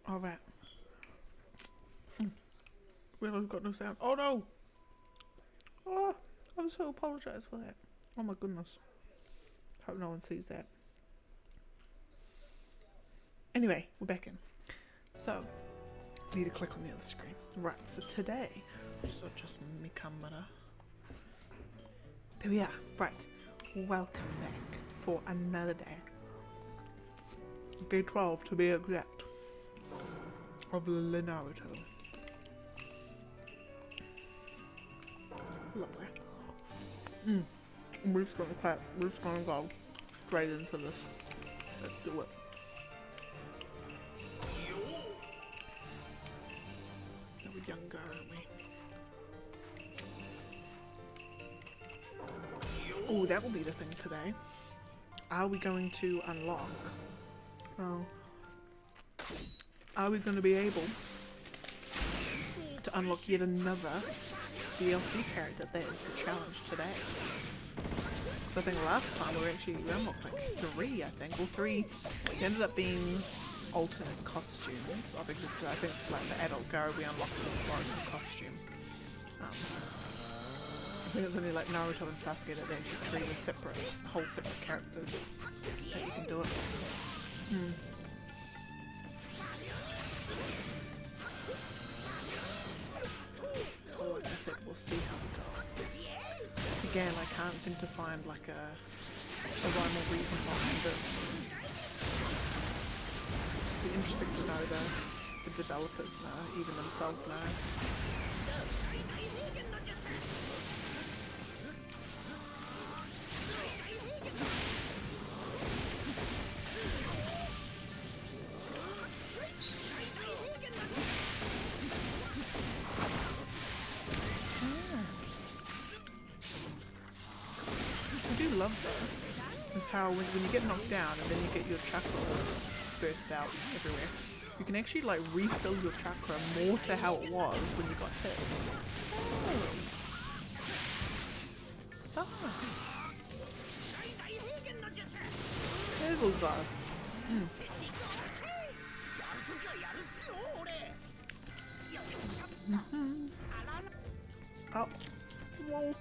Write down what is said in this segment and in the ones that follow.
Alright. Realised got no sound. Oh no! Oh, I so apologise for that. Oh my goodness. Hope no one sees that. Anyway, we're back in. So, need to click on the other screen. Right, so today, so just my camera. There we are. Right, welcome back for another day. Day 12 to be exact. Of Naruto. Lovely. We're just gonna clap. We're just gonna go straight into this. Let's do it. We're younger, aren't we? Oh, that will be the thing today. Are we going to unlock? Oh. Are we going to be able to unlock yet another DLC character? That is the challenge today. So I think last time we unlocked like 3, I think. Well, 3. They ended up being alternate costumes of existence. I think like the adult girl we unlocked his own costume. I think it's only like Naruto and Sasuke that they actually treat as separate, whole separate characters that you can do it. Well, like I said, we'll see how we go. Again, I can't seem to find like a rhyme or reason behind it. It'd be interesting to know the developers know, even themselves know. I do love though, is how when you get knocked down and then you get your chakra dispersed out everywhere, you can actually like refill your chakra more to how it was when you got hit. Oh. Stop. There's all that. Oh. Whoa.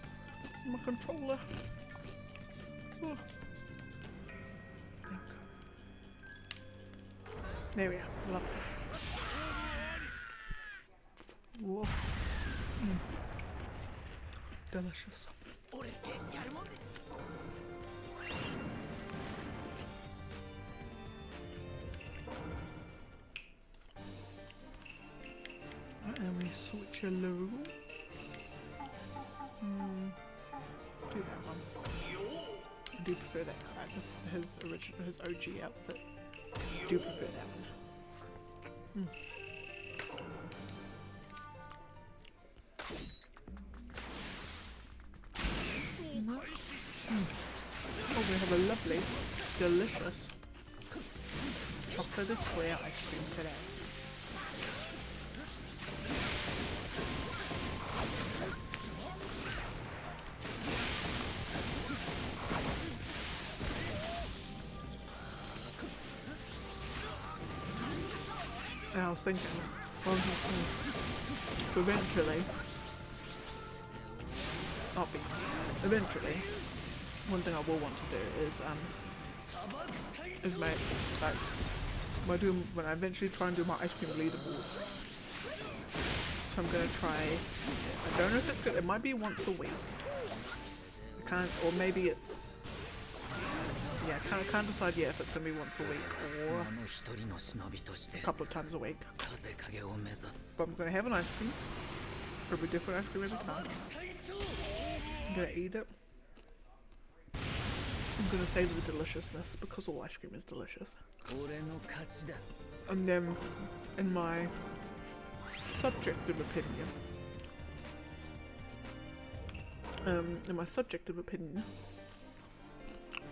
My controller. Oh. There we are. Lovely. Whoa. Delicious. And we switch a little. Do that one. I do prefer that guy. His OG outfit. I do prefer that one. Oh, we have a lovely, delicious chocolate eclair ice cream today. And I was thinking, so eventually, one thing I will want to do is make like when I eventually try and do my ice cream leaderboard. So I'm gonna try. I don't know if it's good. It might be once a week. I can't, or maybe it's. Yeah, I can't decide yet if it's gonna be once a week or a couple of times a week. But I'm gonna have an ice cream. Probably different ice cream every time. I'm gonna eat it. I'm gonna savor the deliciousness because all ice cream is delicious. And then, in my subjective opinion,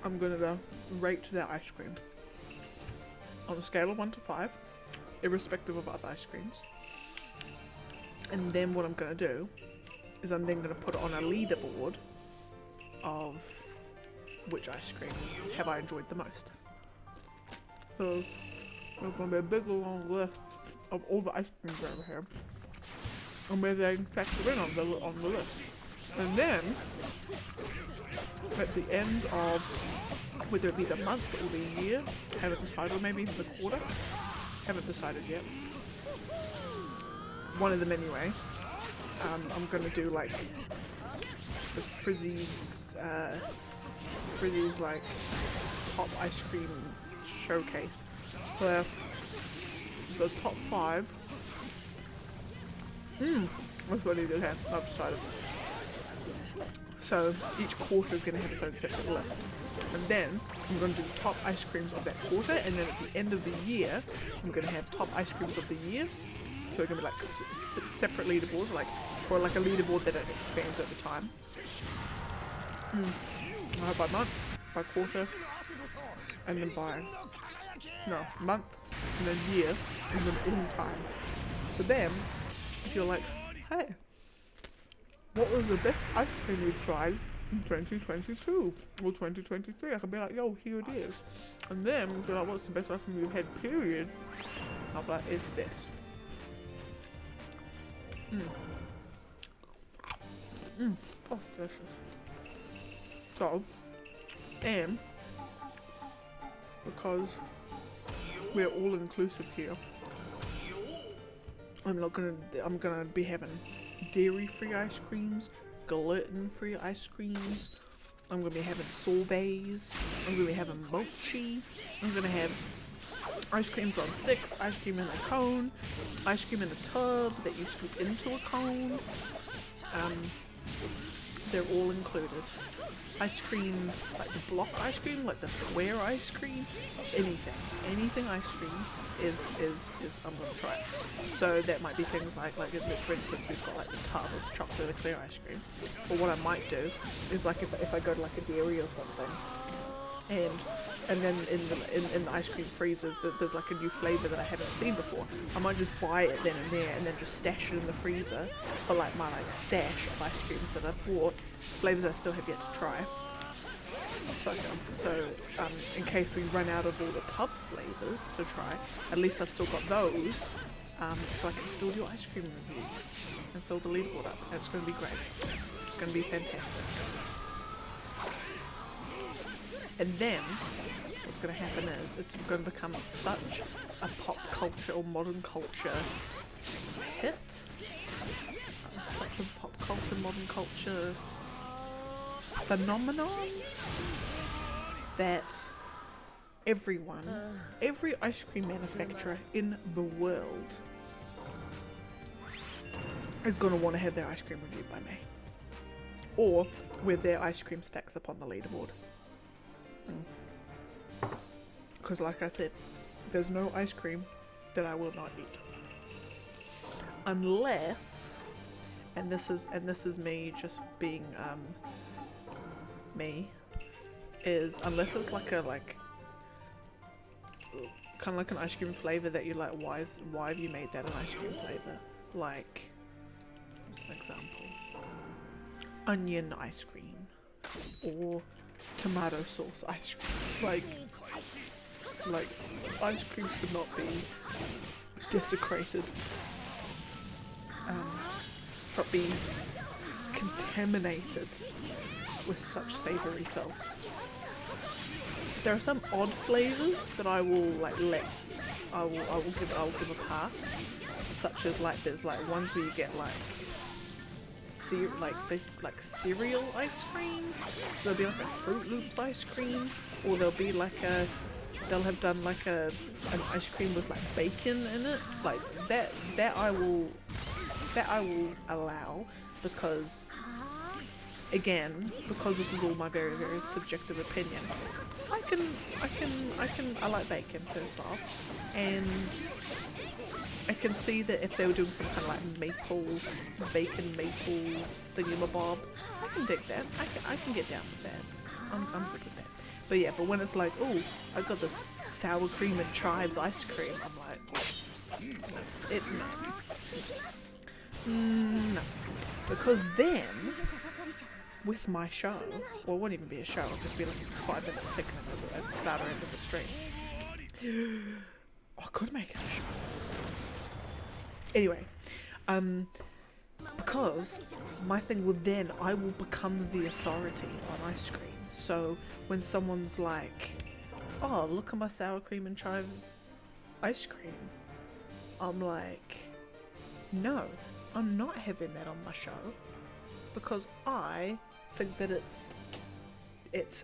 I'm gonna rate that ice cream on a scale of 1 to 5, irrespective of other ice creams. And then what I'm gonna do is I'm then gonna put it on a leaderboard of which ice creams have I enjoyed the most. So there's gonna be a big long list of all the ice creams over here, and where they factor in on the list. And then at the end of whether it be the month or the year, haven't decided, or maybe even the quarter, haven't decided yet. One of them anyway. I'm gonna do like the Frizzy's like top ice cream showcase. So the top 5. That's what I need to have. I've decided. So each quarter is going to have its own separate list. And then I'm going to do top ice creams of that quarter, and then at the end of the year, I'm going to have top ice creams of the year. So it's going to be like separate leaderboards, like, or like a leaderboard that it expands over time. By month, by quarter, and then by, month, and then year, and then all time. So then, if you're like, hey, what was the best ice cream you tried in 2022 or 2023? I can be like, yo, here it is. And then if you're like, what's the best ice cream you've had, period? I'll be like, it's this. Oh, delicious. So, and because we're all inclusive here, I'm gonna be having dairy-free ice creams, gluten-free ice creams. I'm gonna be having sorbets. I'm gonna be having mochi. I'm gonna have ice creams on sticks, ice cream in a cone, ice cream in a tub that you scoop into a cone. They're all included. Ice cream, like the block ice cream, like the square ice cream, anything ice cream is I'm gonna try it. So that might be things like for instance, we've got like the tub of chocolate eclair ice cream. Or what I might do is like if I go to like a dairy or something, and then in the ice cream freezers there's like a new flavour that I haven't seen before, I might just buy it then and there and then just stash it in the freezer for like my stash of ice creams that I've bought, flavours I still have yet to try. So in case we run out of all the tub flavours to try, at least I've still got those, so I can still do ice cream reviews and fill the leaderboard up. And it's going to be great. It's going to be fantastic. And then what's going to happen is it's going to become such a pop culture or modern culture hit, such a pop culture, modern culture phenomenon, that every ice cream manufacturer in the world is going to want to have their ice cream reviewed by me, or where their ice cream stacks up on the leaderboard. Because like I said, there's no ice cream that I will not eat, unless, and this is me just being me, is unless it's like kind of like an ice cream flavor that you're like, why have you made that an ice cream flavor? Like, what's an example? Onion ice cream or tomato sauce ice cream. Like ice cream should not be desecrated, but be contaminated with such savoury filth. There are some odd flavours that I will I'll give a pass, such as like there's like ones where you get like cereal ice cream. So there'll be like a Fruit Loops ice cream, or they'll have done like an ice cream with like bacon in it, like that I will allow, because again, because this is all my very, very subjective opinion, I like bacon first off, and I can see that if they were doing some kind of like bacon maple thingamabob, I can dig that. I can get down with that. I'm good with that. But yeah, but when it's like, oh, I got this sour cream and chives ice cream, I'm like, no. Because then, with my show, well, it won't even be a show, it'll just be like a 5-minute segment at the start or end of the stream. I could make it a show. Anyway, because my thing will then, I will become the authority on ice cream. So when someone's like, oh, look at my sour cream and chives ice cream, I'm like, no, I'm not having that on my show, because I think that it's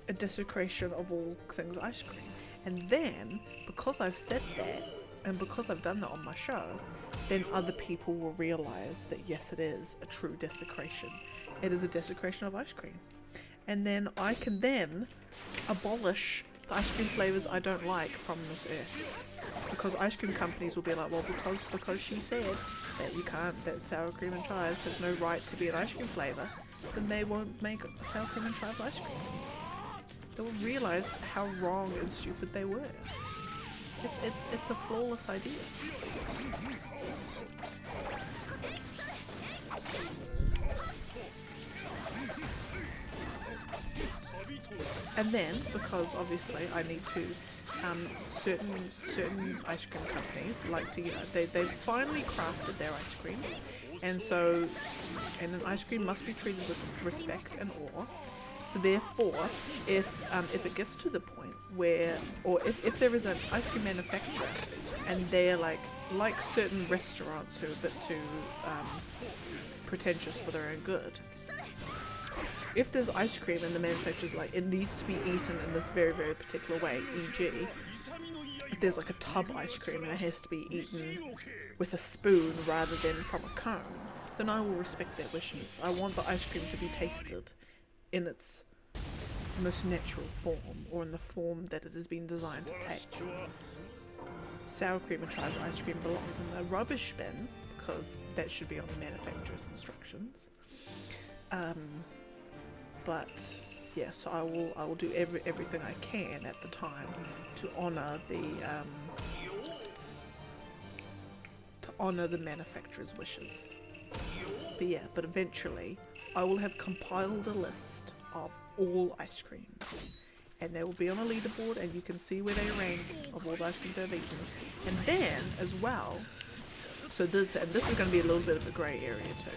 a desecration of all things ice cream. And then, because I've said that, and because I've done that on my show, then other people will realise that yes, it is a true desecration. It is a desecration of ice cream. And then I can then abolish the ice cream flavours I don't like from this earth. Because ice cream companies will be like, well, because she said that you can't, that sour cream and chives has no right to be an ice cream flavour, then they won't make sour cream and chives ice cream. They will realise how wrong and stupid they were. It's a flawless idea. And then, because obviously I need to, certain ice cream companies like to, they finally crafted their ice creams, and an ice cream must be treated with respect and awe. So therefore, if it gets to the point where, or if there is an ice cream manufacturer and they're like certain restaurants who are a bit too pretentious for their own good, if there's ice cream and the manufacturer's like, it needs to be eaten in this very, very particular way, e.g. if there's like a tub ice cream and it has to be eaten with a spoon rather than from a cone, then I will respect their wishes. I want the ice cream to be tasted in its most natural form, or in the form that it has been designed to take. Sour cream and chives ice cream belongs in the rubbish bin, because that should be on the manufacturer's instructions. But yeah, so I will do everything I can at the time to honour the manufacturer's wishes. But yeah, but eventually I will have compiled a list of all ice creams, and they will be on a leaderboard, and you can see where they rank of all the ice creams I've eaten. And then as well, so this is going to be a little bit of a grey area too.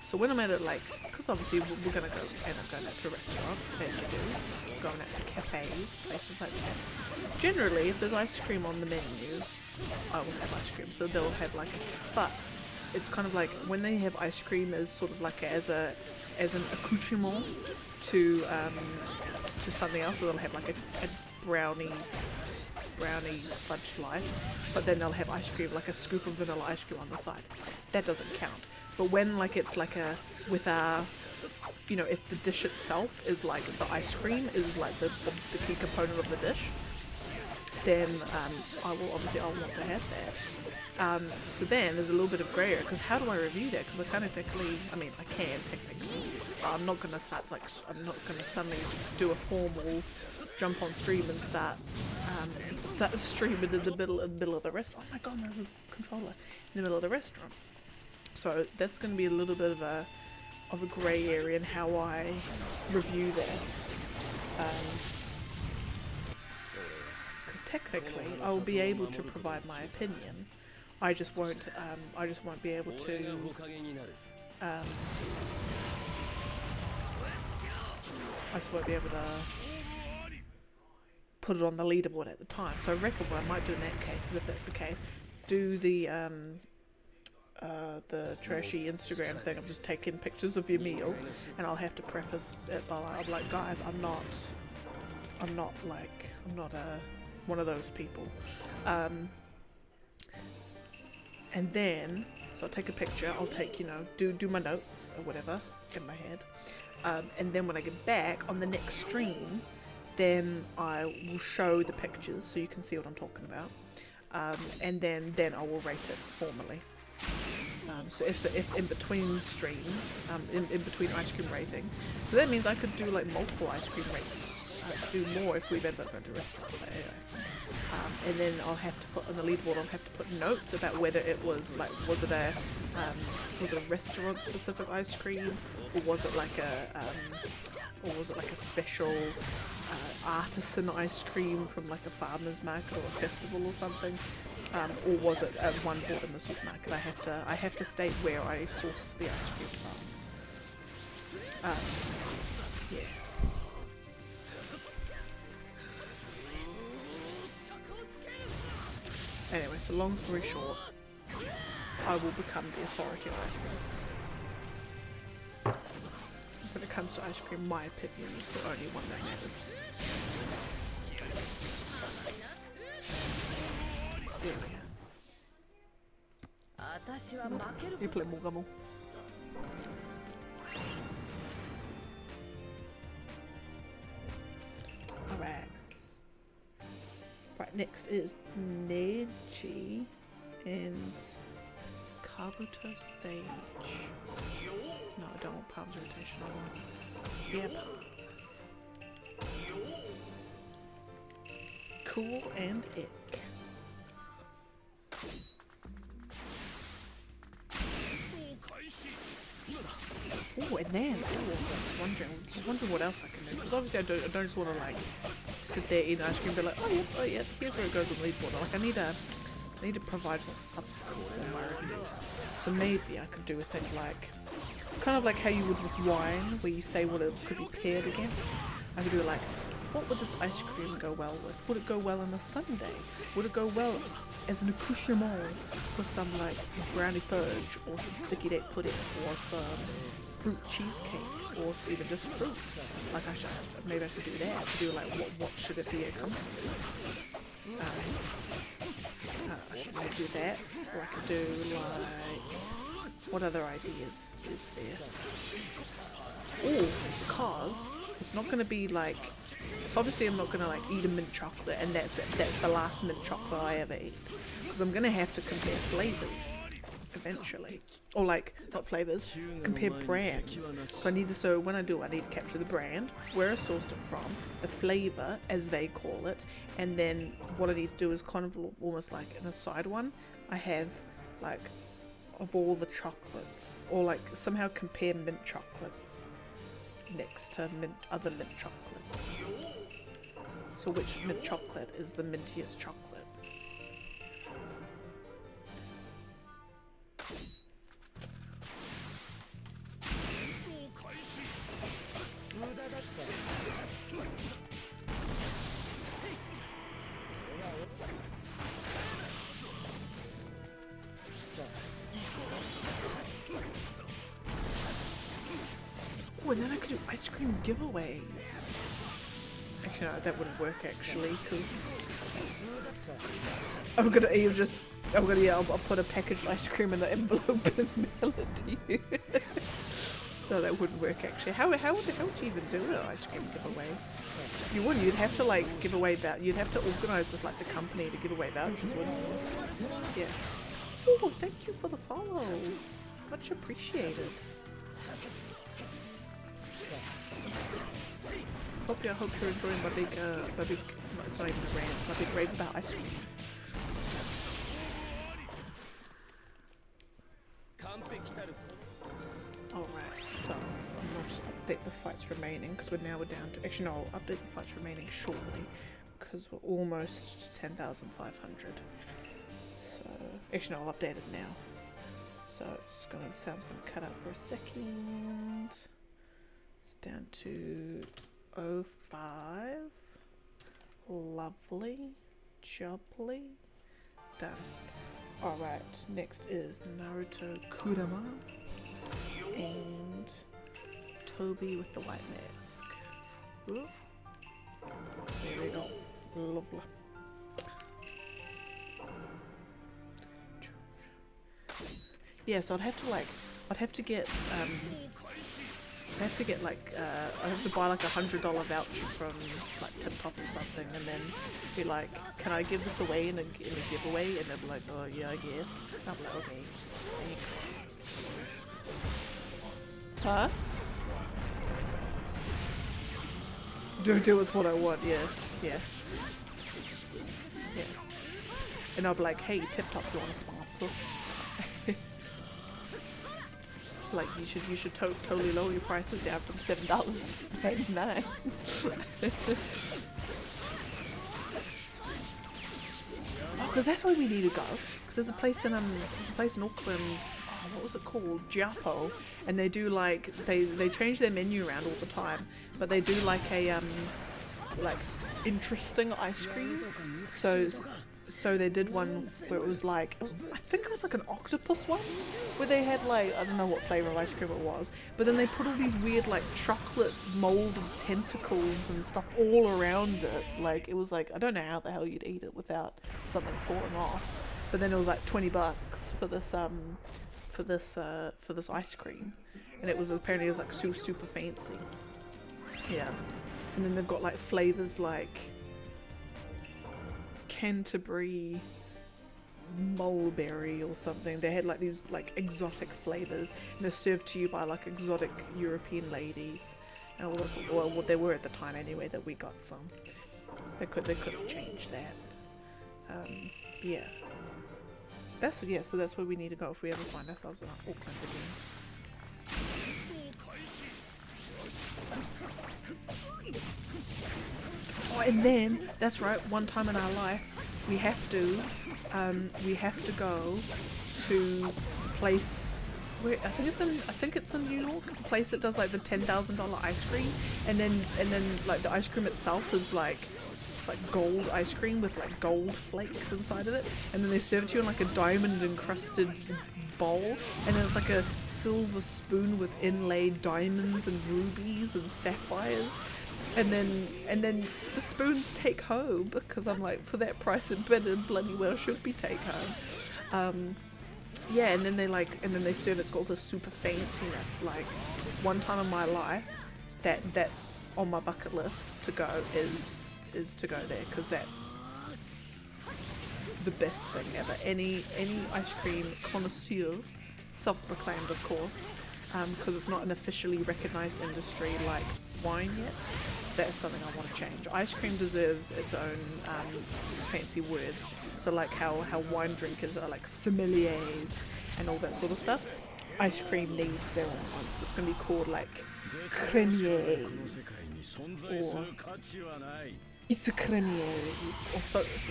So when I'm at it, like, because obviously we're going to end up going out to restaurants, as you do, going out to cafes, places like that. Generally, if there's ice cream on the menu, I will have ice cream. So they'll have like, but it's kind of like when they have ice cream as sort of like as an accoutrement to something else. So they'll have like a brownie fudge slice, but then they'll have ice cream, like a scoop of vanilla ice cream on the side. That doesn't count. But when like it's like if the dish itself is like the ice cream is like the key component of the dish, then I will want to have that. So then there's a little bit of grey area, because how do I review that? Because I can't exactly, I can technically, but I'm not going to suddenly do a formal jump on stream and start streaming in the middle of the restaurant. Oh my god, there's a controller in the middle of the restaurant. So that's going to be a little bit of a grey area in how I review that. Because technically I will be able to provide my opinion. I just won't be able to put it on the leaderboard at the time. So I reckon what I might do in that case is, if that's the case, do the trashy Instagram thing of just taking pictures of your meal, and I'll have to preface it by I'm like, guys, I'm not one of those people. And then, so I'll take a picture, I'll take, do my notes or whatever in my head. And then when I get back on the next stream, then I will show the pictures so you can see what I'm talking about. And then I will rate it formally. So if in between streams, in between ice cream rating, so that means I could do like multiple ice cream rates. I could do more if we end up going to a restaurant. But anyway. And then I'll have to put on the leaderboard, I'll have to put notes about whether it was like, was it a restaurant specific ice cream, or was it like a special artisan ice cream from like a farmer's market or a festival or something. or was it one bought in the supermarket? I have to state where I sourced the ice cream from. Yeah. Anyway, so long story short, I will become the authority on ice cream. When it comes to ice cream, my opinion is the only one that matters. There we go. You play more gummo. Alright. Right, next is Neji and Kabuto Sage. No, I don't want Palm's rotation. I want Palm. Cool and Ick. Oh, and then I was wondering what else I can do, because obviously I don't just want to like sit there eating ice cream and be like, oh yeah, here's where it goes on the leaderboard. Like I need to provide more substance in my reviews. So maybe I could do a thing like, kind of like how you would with wine, where you say what it could be paired against. I could do like, what would this ice cream go well with? Would it go well on a sundae? Would it go well as an accoutrement for some like brownie fudge, or some sticky date pudding, or some fruit cheesecake, or even just fruit? Like maybe I could do that. I could do like what should it be accompanied with? I should maybe do that, or I could do like, what other ideas is there? Oh, because it's not going to be like, so obviously I'm not going to like eat a mint chocolate and that's it. That's the last mint chocolate I ever ate. Because I'm going to have to compare flavors eventually. Or like, not flavors, compare brands. So when I do, I need to capture the brand, where I sourced it from, the flavor, as they call it, and then what I need to do is kind of almost like in a side one, I have like, of all the chocolates, or like somehow compare mint chocolates next to other mint chocolates. So which mint chocolate is the mintiest chocolate? Oh, and then I could do ice cream giveaways. Actually, no, that wouldn't work actually, because I'll put a packaged ice cream in the envelope and mail it to you. No, that wouldn't work actually. How would you even do an ice cream giveaway? You wouldn't. You'd have to like give away you'd have to organise with like the company to give away vouchers, wouldn't you? Yeah. Oh, thank you for the follow. Much appreciated. I hope you're enjoying my big, it's not even a rant, my big rave about ice cream. Alright, so I'm going to just update the fights remaining, because we're down to, actually no, I'll update the fights remaining shortly, because we're almost 10,500. So, actually no, I'll update it now. So it's sound's gonna cut out for a second. It's down to 05. Lovely. Jubbly. Done. Alright, next is Naruto Kurama and Toby with the white mask. Ooh. There we go. Lovely. Yeah, so I'd have to get buy like $100 voucher from like TikTok or something, and then be like, can I give this away in a giveaway? And they'll be like, oh yeah, I guess. And I'm like, okay, thanks. Huh? Do with what I want, yeah. Yeah. Yeah. And I'll be like, hey, TikTok, you want a sponsor? Like you should totally lower your prices down from $7.99. because that's where we need to go. Because there's a place in Auckland. Oh, what was it called? Giapo, and they do like they change their menu around all the time, but they do like a like interesting ice cream. So they did one where it was like, I think it was like an octopus one, where they had like, I don't know what flavour of ice cream it was, but then they put all these weird like chocolate molded tentacles and stuff all around it. Like, it was like, I don't know how the hell you'd eat it without something falling off. But then it was like $20 for this ice cream, and it was apparently it was like super fancy. Yeah, and then they've got like flavours like Canterbury mulberry or something. They had like these like exotic flavors, and they're served to you by like exotic European ladies, and all this. Well, what they were at the time anyway. That we got some. They could have changed that. Yeah. So that's where we need to go if we ever find ourselves in Auckland again. Oh, and then that's right. One time in our life, we have to go to the place where I think it's in New York. The place that does like the $10,000 ice cream, and then like the ice cream itself is like, it's like gold ice cream with like gold flakes inside of it, and then they serve it to you in like a diamond encrusted bowl, and then it's like a silver spoon with inlaid diamonds and rubies and sapphires. And then the spoons take home, because I'm like, for that price it better bloody well should be take home. Yeah, and then they serve it's called the super fanciness. Like, one time in my life that's on my bucket list to go is to go there, because that's the best thing ever. Any ice cream connoisseur, self-proclaimed of course, because it's not an officially recognised industry like wine yet. That is something I want to change. Ice cream deserves its own fancy words. So like how wine drinkers are like sommeliers and all that sort of stuff. Ice cream needs their own ones. So it's going to be called like cremiers or cremiers or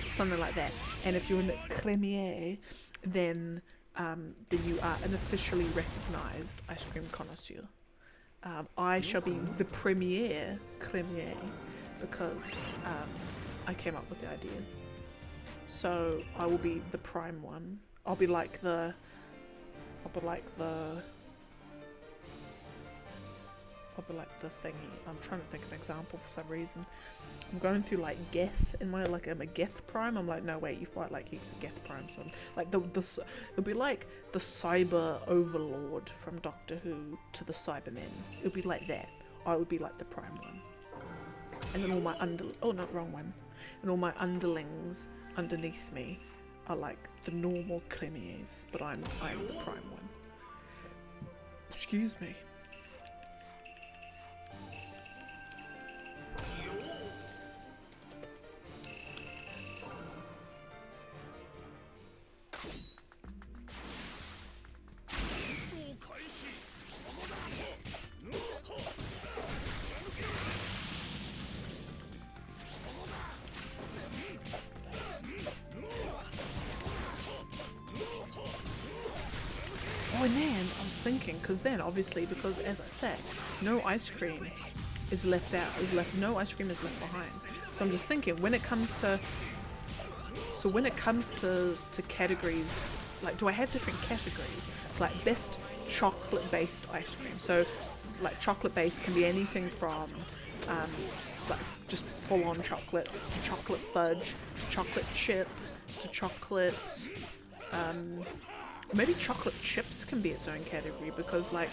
something like that. And if you're a cremier, then you are an officially recognised ice cream connoisseur. I shall be the premier cremier because I came up with the idea. So I will be the prime one. I'll be like the thingy. I'm trying to think of an example for some reason. I'm going through like Geth in my I'm a Geth prime. I'm like, no wait, you fight like heaps of Geth primes. So like it'll be like the cyber overlord from Doctor Who to the Cybermen. It'll be like that. I would be like the prime one, and then all my and all my underlings underneath me are like the normal cremiers, but I'm the prime one. Excuse me. Oh, and then I was thinking, because as I said, no ice cream is left out, no ice cream is left behind. So I'm just thinking, when it comes to categories, like, do I have different categories? It's like best chocolate-based ice cream. So like chocolate-based can be anything from like just full-on chocolate to chocolate fudge, to chocolate chip, to chocolate maybe chocolate chips can be its own category, because like,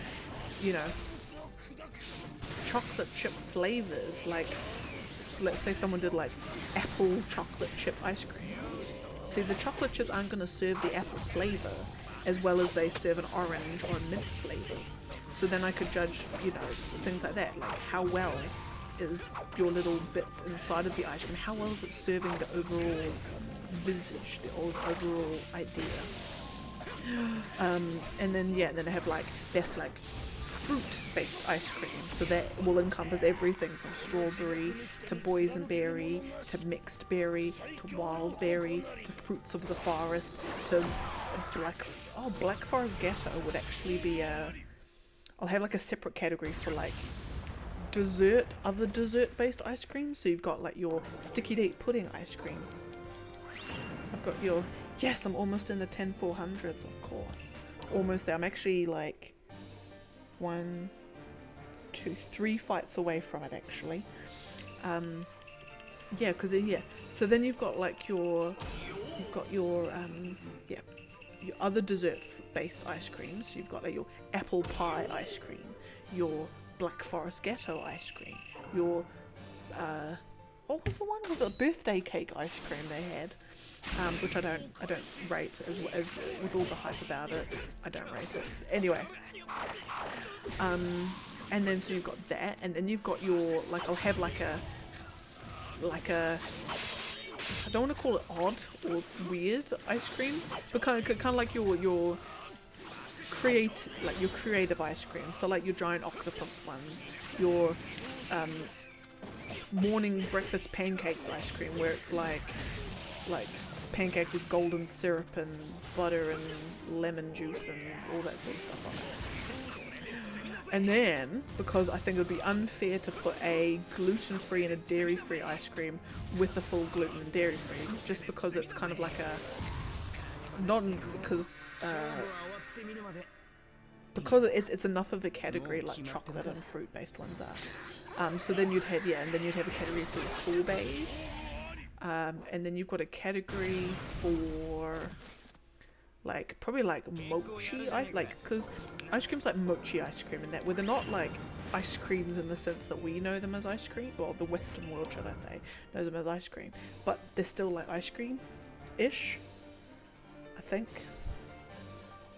you know, chocolate chip flavors, like let's say someone did like apple chocolate chip ice cream. See, the chocolate chips aren't going to serve the apple flavor as well as they serve an orange or a mint flavor. So then I could judge, you know, things like that, like how well is your little bits inside of the ice cream, how well is it serving the overall visage, the overall idea. And then I have like best like fruit-based ice cream. So that will encompass everything from strawberry to boysenberry to mixed berry to wild berry to fruits of the forest to black forest ghetto would actually be a. I'll have like a separate category for like other dessert-based ice cream. So you've got like your sticky date pudding ice cream. I've got your. Yes, I'm almost in the 10-400s, of course. Almost there. I'm actually like 1, 2, 3 fights away from it actually. Yeah, because yeah. So then you've got like your other dessert-based ice creams. So you've got like your apple pie ice cream, your black forest ghetto ice cream, your what was the one? Was it a birthday cake ice cream they had? Which I don't rate as with all the hype about it. I don't rate it anyway. And then so you've got that, and then you've got your like I'll have like a I don't want to call it odd or weird ice cream, but kind of like your creative ice cream. So like your giant octopus ones, your morning breakfast pancakes ice cream, where it's like pancakes with golden syrup and butter and lemon juice and all that sort of stuff on it. And then, because I think it would be unfair to put a gluten-free and a dairy-free ice cream with the full gluten and dairy-free, just because it's kind of like because it's enough of a category like chocolate and fruit-based ones are. So then you'd have a category for your sorbets. And then you've got a category for like probably like mochi, because ice cream's like mochi ice cream and that, where they're not like ice creams in the sense that we know them as ice cream, well the Western world should I say knows them as ice cream, but they're still like ice cream-ish, I think.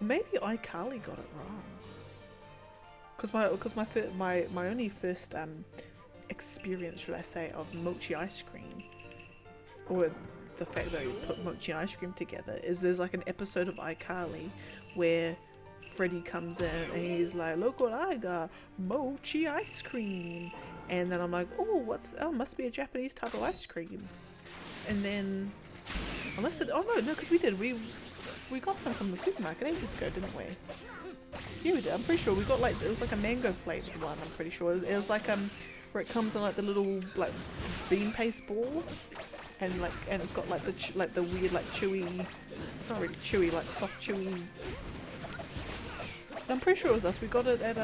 Maybe iCarly got it wrong, because my only first experience, should I say, of mochi ice cream, or the fact that you put mochi ice cream together, is there's like an episode of iCarly where Freddy comes in and he's like, look what I got, mochi ice cream, and then I'm like, must be a Japanese type of ice cream. And then because we got some from the supermarket ages ago, didn't we? Yeah, we did. I'm pretty sure we got it was like a mango flavored one. I'm pretty sure it was like where it comes in like the little like bean paste balls, and it's got like the weird like chewy. It's not really chewy, like soft chewy. I'm pretty sure it was us. We got it at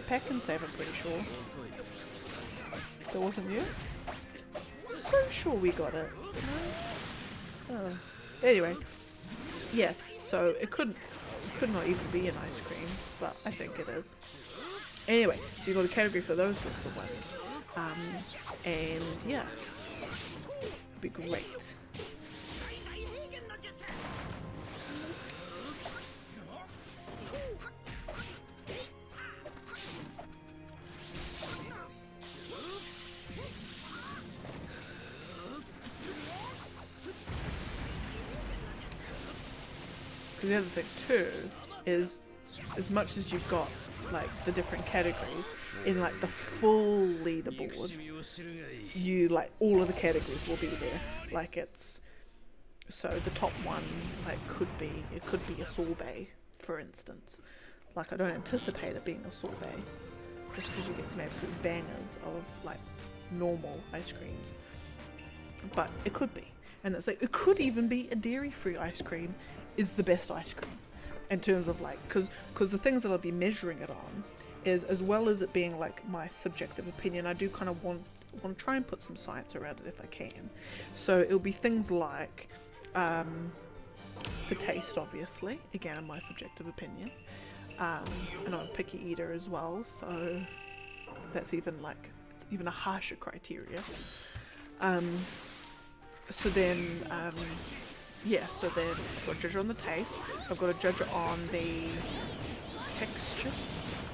Pack and Save. I'm pretty sure. That wasn't you. I'm so sure we got it. Oh. Anyway, yeah. So it could not even be an ice cream, but I think it is. Anyway, so you've got a category for those sorts of ones. And yeah, it'd be great. The other thing too is, as much as you've got like the different categories in like the full leaderboard, you like all of the categories will be there. Like it's so the top one like could be a sorbet, for instance. Like I don't anticipate it being a sorbet, just because you get some absolute bangers of like normal ice creams, but it could be. And it's like it could even be a dairy-free ice cream is the best ice cream in terms of like, because the things that I'll be measuring it on is, as well as it being like my subjective opinion, I do kind of want to try and put some science around it if I can. So it'll be things like the taste, obviously, again my subjective opinion, and I'm a picky eater as well, so that's even like, it's even a harsher criteria. So then I've got to judge it on the taste, I've got to judge it on the texture,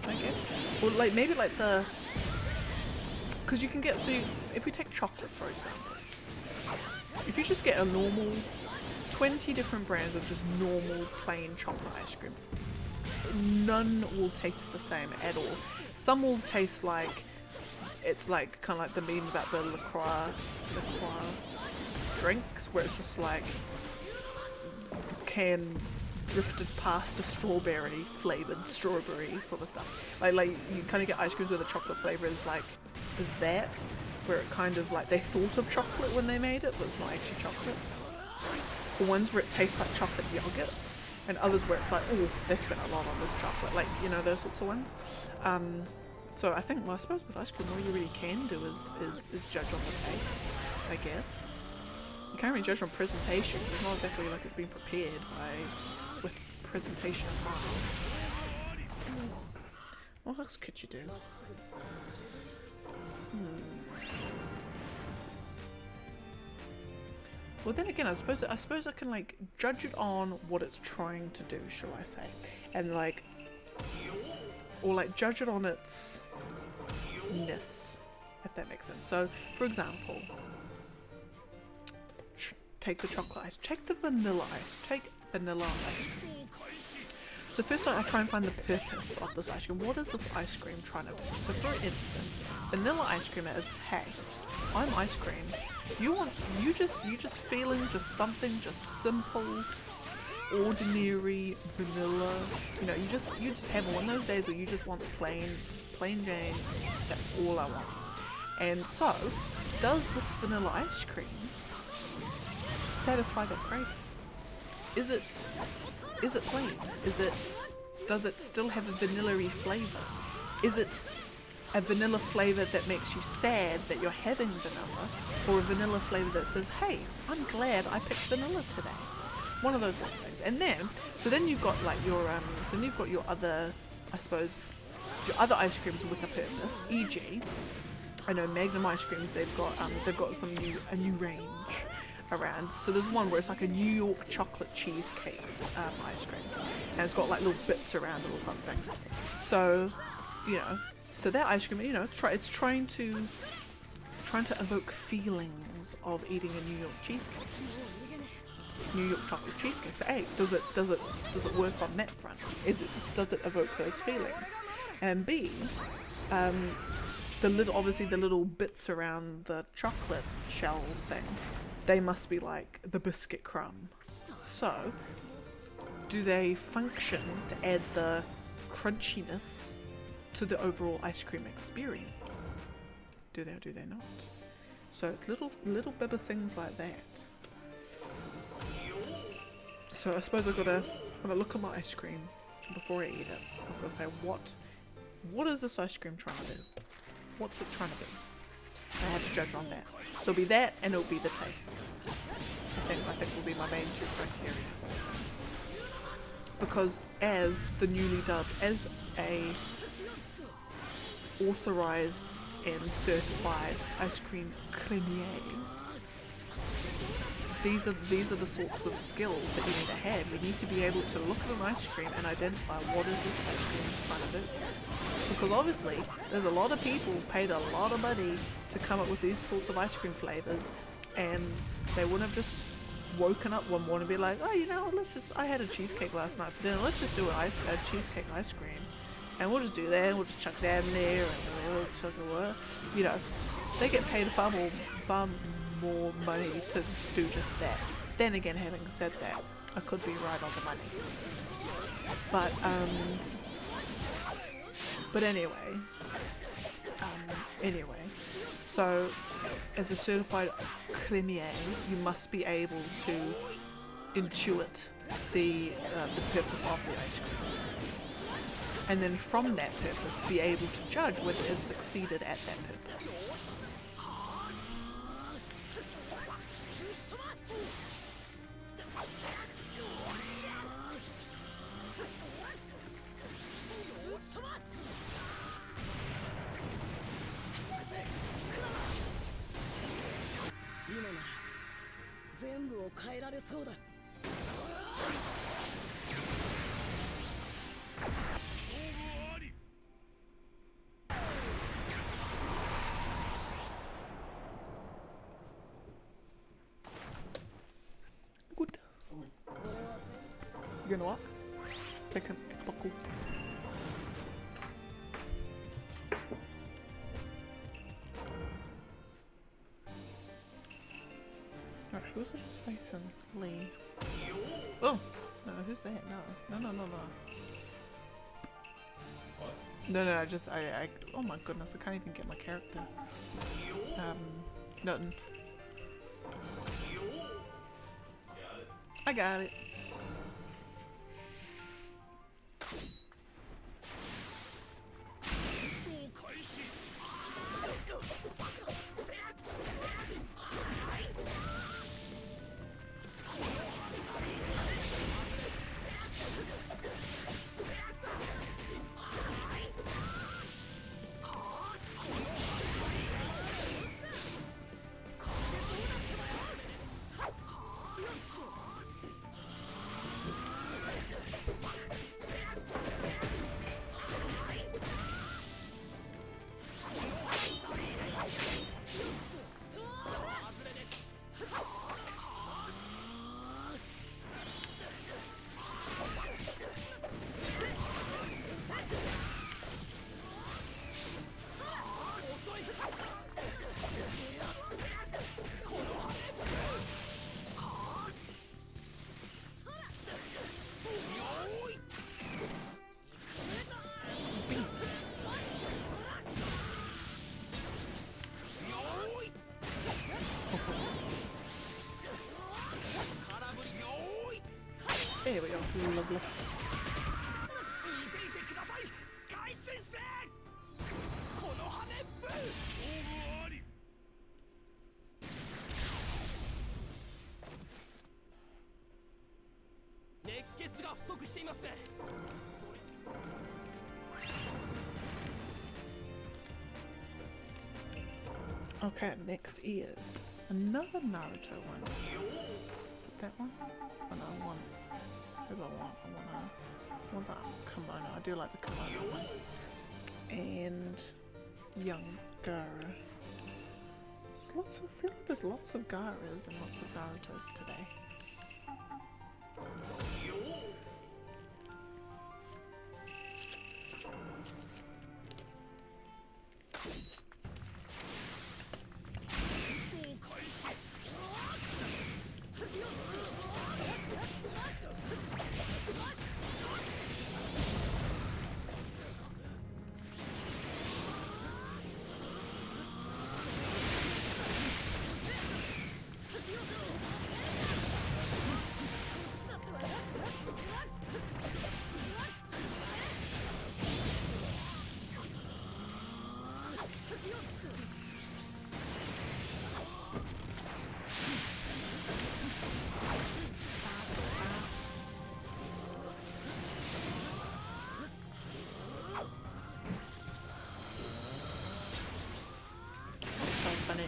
I guess, or like maybe like the, because you can get, if we take chocolate for example, if you just get a normal 20 different brands of just normal plain chocolate ice cream, none will taste the same at all. Some will taste like, it's like kind of like the meme about the LaCroix drinks, where it's just like can drifted past a strawberry flavoured strawberry sort of stuff. Like you kind of get ice creams where the chocolate flavour is that, where it kind of like they thought of chocolate when they made it, but it's not actually chocolate. The ones where it tastes like chocolate yogurt, and others where it's like, oh, they spent a lot on this chocolate, like, you know, those sorts of ones. So I think, well, I suppose with ice cream, all you really can do is judge on the taste, I guess. You can't really judge on presentation. It's not exactly like it's been prepared with presentation in mind. What else could you do? Well, then again, I suppose I can like judge it on what it's trying to do, shall I say, and like, or like judge it on its ness, if that makes sense. So, for example, take the chocolate ice, take the vanilla ice, take vanilla ice cream. So first I try and find the purpose of this ice cream. What is this ice cream trying to do? So for instance, vanilla ice cream is, hey, I'm ice cream. You just feeling just something just simple, ordinary, vanilla. You know, you just have one of those days where you just want plain Jane. That's all I want. And so, does this vanilla ice cream satisfy that craving? Is it plain? Does it still have a vanilla-y flavour? Is it a vanilla flavour that makes you sad that you're having vanilla, or a vanilla flavour that says, hey, I'm glad I picked vanilla today? One of those sorts of things. And then you've got like your other, I suppose, your other ice creams with a purpose. E.g., I know Magnum ice creams, they've got a new range around. So there's one where it's like a New York chocolate cheesecake ice cream, and it's got like little bits around it or something. So, you know, so that ice cream, you know, it's trying to evoke feelings of eating a New York cheesecake, New York chocolate cheesecake. So A, does it work on that front? Does it evoke those feelings? And B, the little bits around the chocolate shell thing, they must be like the biscuit crumb. So, do they function to add the crunchiness to the overall ice cream experience? Do they or do they not? So it's little bit of things like that. So I suppose when I look at my ice cream before I eat it, I've got to say, what is this ice cream trying to do? What's it trying to do? I have to judge on that. So it'll be that, and it'll be the taste. I think will be my main two criteria. Because as the newly dubbed, as a authorized and certified ice cream cremier, these are the sorts of skills that you need to have. You need to be able to look at an ice cream and identify what is this ice cream trying to do. Because obviously, there's a lot of people paid a lot of money to come up with these sorts of ice cream flavors, and they wouldn't have just woken up one morning and be like, oh, you know, I had a cheesecake last night for dinner, let's just do a cheesecake ice cream, and we'll just do that, and we'll just chuck that in there, and we'll chuck it, you know, they get paid far more money to do just that. Then again, having said that, I could be right on the money. But anyway, so as a certified cremier, you must be able to intuit the purpose of the ice cream, and then from that purpose, be able to judge whether it has succeeded at that purpose. Good. You gonna what? Take a buckle. Alright, who's it just facing? Lee. Oh! No, who's that? No. No. No, I oh my goodness, I can't even get my character. Nothing. I got it. There we go, lovely. Okay, next is another Naruto one. Is it that one? Oh no, one. Who do I want? I want that kimono. I do like the kimono one. And young Gaara. I feel like there's lots of Gaaras and lots of Narutos today.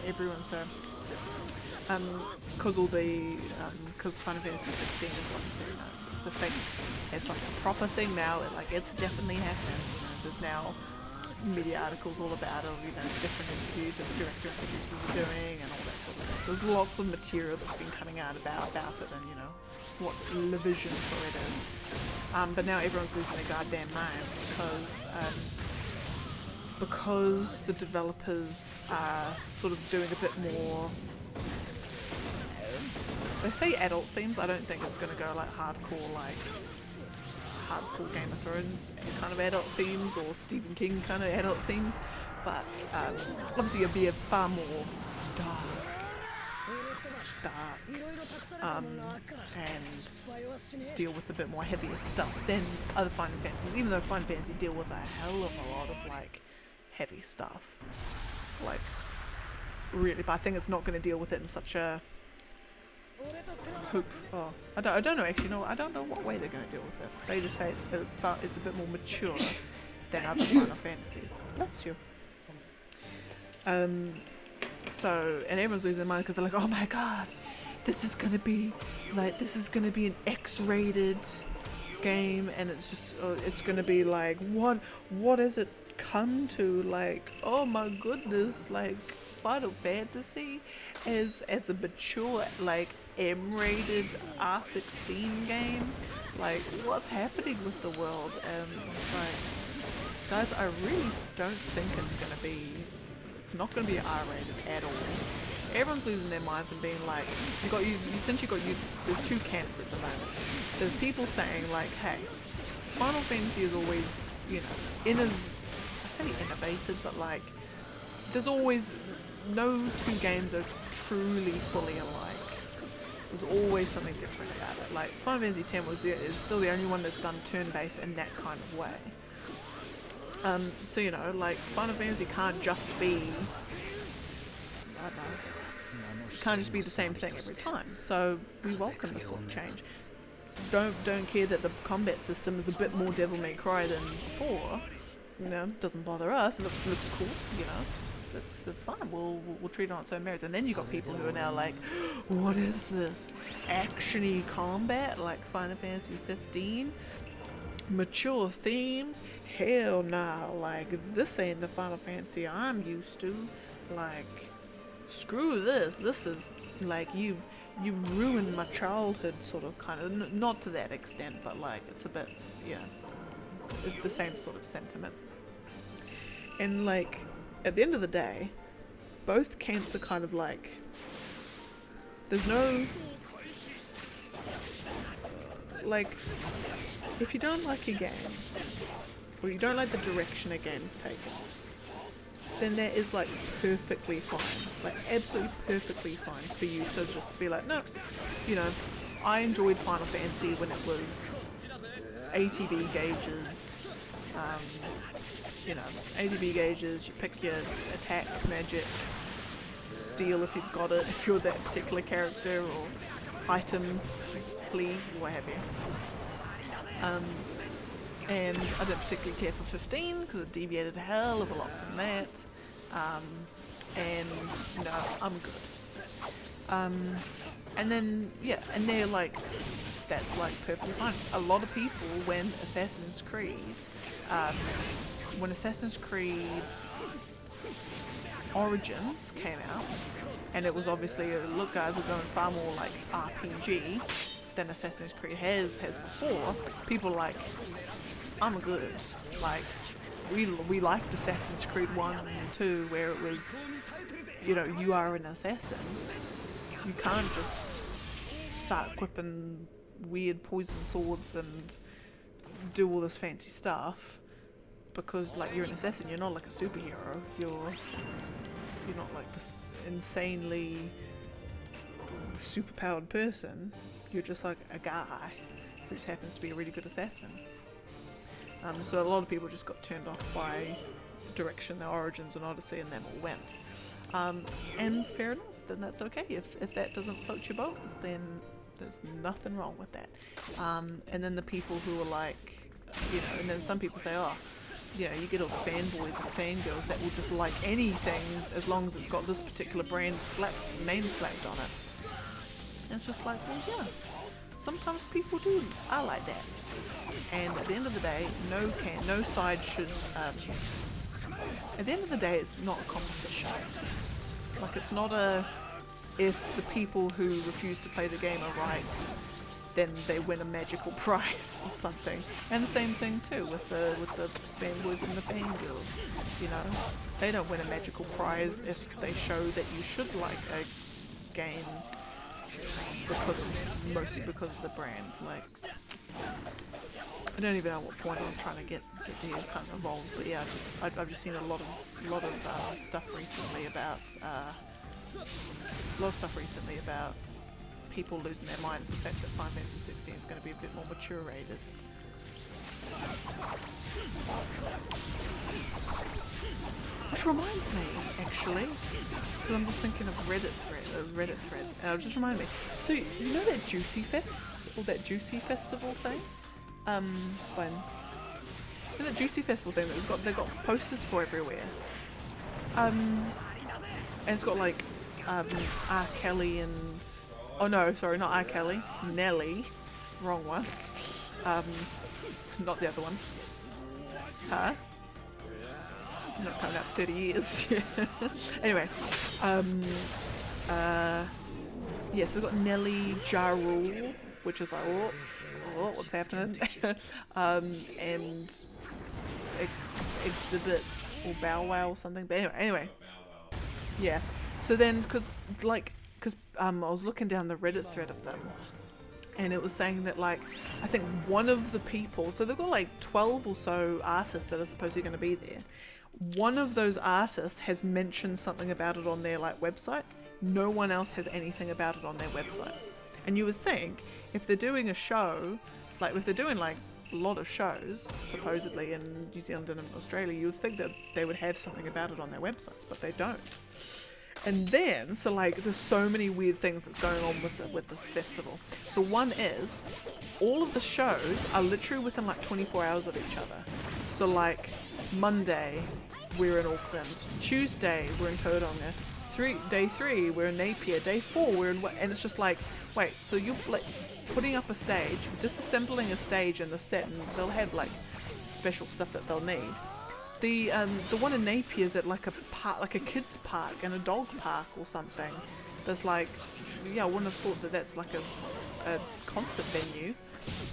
Everyone's so because all the because Final Fantasy 16 is obviously, you know, it's a thing, it's like a proper thing now. It's definitely happening. You know, there's now media articles all about it, you know, different interviews that the director and producers are doing and all that sort of thing. So there's lots of material that's been coming out about it, and you know what the vision for it is. But now everyone's losing their goddamn minds because the developers are sort of doing a bit more, they say adult themes. I don't think it's going to go like hardcore Game of Thrones kind of adult themes or Stephen King kind of adult themes, but obviously it'll be a far more dark and deal with a bit more heavier stuff than other Final Fantasies, even though Final Fantasy deal with a hell of a lot of like heavy stuff, like really, but I think it's not going to deal with it in such a I don't know actually. No, I don't know what way they're going to deal with it. They just say it's a bit more mature than other Final Fantasies. Bless you. So, and everyone's losing their mind because they're like, oh my god, this is going to be an X-rated game, and it's just it's going to be like, what is it come to, like, oh my goodness, like Final Fantasy as a mature like M-rated R16 game. Like, what's happening with the world? And it's like, guys, I really don't think it's not gonna be R-rated at all. Everyone's losing their minds and being like, so there's two camps at the moment. There's people saying like, hey, Final Fantasy is always, you know, I say innovated, but like, there's always, no two games are truly fully alike. There's always something different about it. Like, Final Fantasy X is still the only one that's done turn-based in that kind of way. So, you know, like, Final Fantasy can't just be, I don't know, it can't just be the same thing every time. So, we welcome this sort of change. Don't care that the combat system is a bit more Devil May Cry than before. You know, doesn't bother us. It looks cool, you know. That's fine. We'll treat it on its own merits. And then you got people who are now like, what is this? Action-y combat like Final Fantasy 15? Mature themes? Hell nah. Like, this ain't the Final Fantasy I'm used to. Like, screw this. This is like you've ruined my childhood, sort of, kind of. Not to that extent, but like it's a bit, yeah, the same sort of sentiment. And like, at the end of the day, both camps are kind of like, there's no, like, if you don't like a game, or you don't like the direction a game's taken, then that is like perfectly fine, like absolutely perfectly fine for you to just be like, no, you know, I enjoyed Final Fantasy when it was ATB gauges, you know, ATB gauges, you pick your attack, magic, steal if you've got it, if you're that particular character, or item, flee, what have you. And I don't particularly care for 15 because it deviated a hell of a lot from that. And no, I'm good. And then, yeah, and they're like, that's like perfectly fine. A lot of people, when Assassin's Creed Origins came out, and it was obviously, look guys, we're going far more like RPG than Assassin's Creed has before, people are like, I'm good. Like, we liked Assassin's Creed 1 and 2, where it was, you know, you are an assassin. You can't just start equipping weird poison swords and do all this fancy stuff, because like, you're an assassin, you're not like a superhero, you're not like this insanely superpowered person, you're just like a guy who just happens to be a really good assassin. So a lot of people just got turned off by the direction the Origins and Odyssey and them all went. And fair enough, then that's okay. If that doesn't float your boat, then there's nothing wrong with that. And then the people who are like, you know, and then some people say, oh, you know, you get all the fanboys and fangirls that will just like anything as long as it's got this particular brand name slapped on it. And it's just like, well, yeah, sometimes people do. I like that. And at the end of the day, no side should. At the end of the day, it's not a competition. Like, it's not a, if the people who refuse to play the game are right, then they win a magical prize or something. And the same thing too with the fanboys and the fangirls. You know, they don't win a magical prize if they show that you should like a game mostly because of the brand. Like, I don't even know what point I was trying to get to here, kind of involved, but yeah, I've just seen a lot of stuff recently about people losing their minds, the fact that Final Fantasy 16 is going to be a bit more mature rated. Which reminds me, actually, because I'm just thinking of Reddit threads, and it just reminded me. So you know that Juicy Fest, or that Juicy Festival thing? That Juicy Festival thing that they've got posters for everywhere. And it's got like R. Kelly and, oh no, sorry, not R. Kelly, Nelly, wrong one. Not the other one. Huh? Not coming out for 30 years. Anyway, yeah, so we've got Nelly Ja Rule, which is like, oh, what's happening? And exhibit or bow wow or something. But anyway, yeah. So then, because I was looking down the Reddit thread of them, and it was saying that like I think one of the people, so they've got like 12 or so artists that are supposedly going to be there. One of those artists has mentioned something about it on their like website. No one else has anything about it on their websites. And you would think if they're doing a show, like if they're doing like a lot of shows supposedly in New Zealand and in Australia, you would think that they would have something about it on their websites, but they don't. And then, so like there's so many weird things that's going on with this festival. So one is all of the shows are literally within like 24 hours of each other. So like Monday we're in Auckland, Tuesday we're in Tauranga, day 3 we're in Napier, day 4 we're in, and it's just like, wait, so you're like putting up a stage, disassembling a stage and the set, and they'll have like special stuff that they'll need. The one in Napier is at like a park, like a kids park and a dog park or something. There's like, yeah, I wouldn't have thought that that's like a concert venue.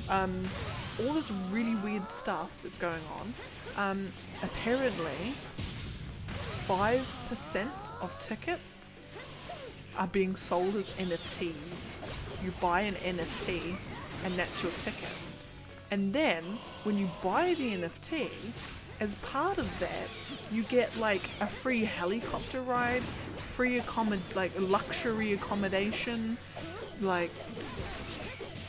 All this really weird stuff that's going on. Apparently 5% of tickets are being sold as NFTs. You buy an NFT and that's your ticket. And then when you buy the NFT, as part of that, you get like a free helicopter ride, free luxury accommodation, like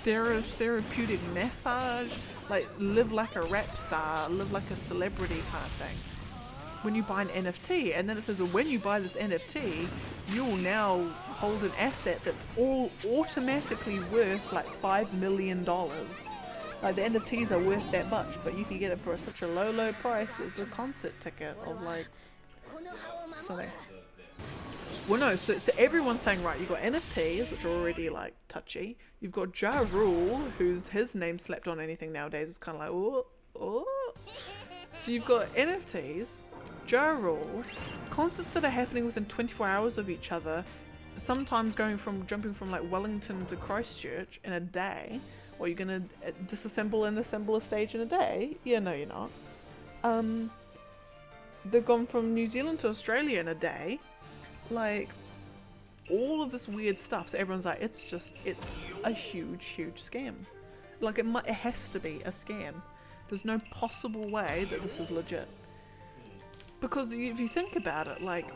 therapeutic massage, like live like a rap star, live like a celebrity kind of thing. When you buy an NFT, and then it says, well, when you buy this NFT, you will now hold an asset that's all automatically worth like $5 million. Like the NFTs are worth that much, but you can get it for such a low price as a concert ticket of like something. Well, no, so everyone's saying, right, you've got NFTs, which are already like touchy. You've got Ja Rule, his name slapped on anything nowadays is kind of like, oh. So you've got NFTs, Ja Rule, concerts that are happening within 24 hours of each other, sometimes jumping from like Wellington to Christchurch in a day. Or you're gonna disassemble and assemble a stage in a day? Yeah, no, you're not. They've gone from New Zealand to Australia in a day. Like, all of this weird stuff. So everyone's like, it's a huge scam. Like, it has to be a scam. There's no possible way that this is legit. Because if you think about it, like,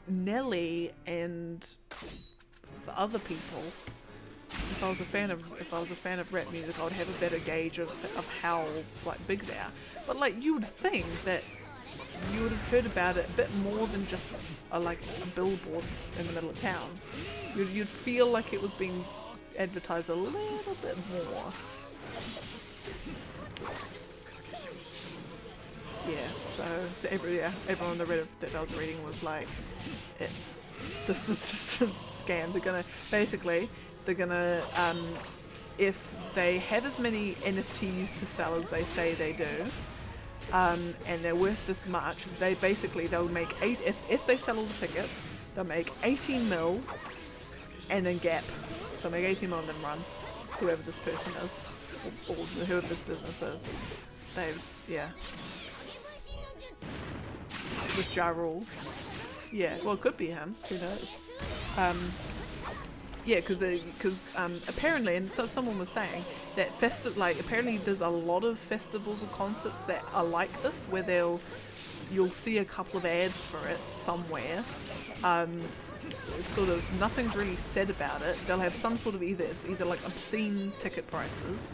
Nelly and the other people, if I was a fan of rap music, I would have a better gauge of how like big they are. But like you would think that you would have heard about it a bit more than just a billboard in the middle of town. You'd feel like it was being advertised a little bit more. Yeah, so everyone on the Reddit that I was reading was like, this is just a scam. They're gonna if they have as many NFTs to sell as they say they do, and they're worth this much, they'll make if they sell all the tickets, they'll make 18 mil and then gap. They'll make 18 mil and then run, whoever this person is or whoever this business is. With Ja Rule. Yeah, well, it could be him, who knows. Yeah, because apparently, and so someone was saying that apparently there's a lot of festivals or concerts that are like this, where you'll see a couple of ads for it somewhere. It's sort of nothing's really said about it. They'll have some sort of it's either like obscene ticket prices,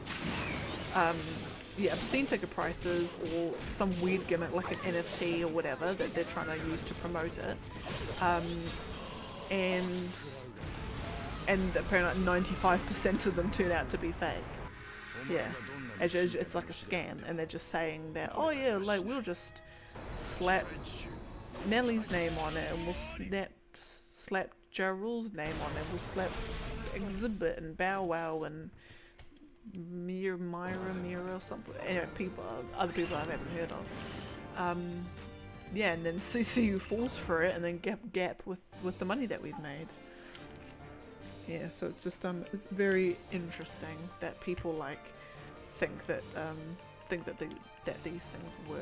obscene ticket prices, or some weird gimmick like an NFT or whatever that they're trying to use to promote it, and apparently 95% of them turn out to be fake. Yeah, it's like a scam, and they're just saying that, oh yeah, like we'll just slap Nelly's name on it, and we'll slap Ja Rule's name on it, we'll slap Exhibit and Bow Wow and Mira or something. Anyway, other people I haven't heard of. Yeah, and then see who falls for it, and then gap with the money that we've made. Yeah, so it's just it's very interesting that people like think that these things work.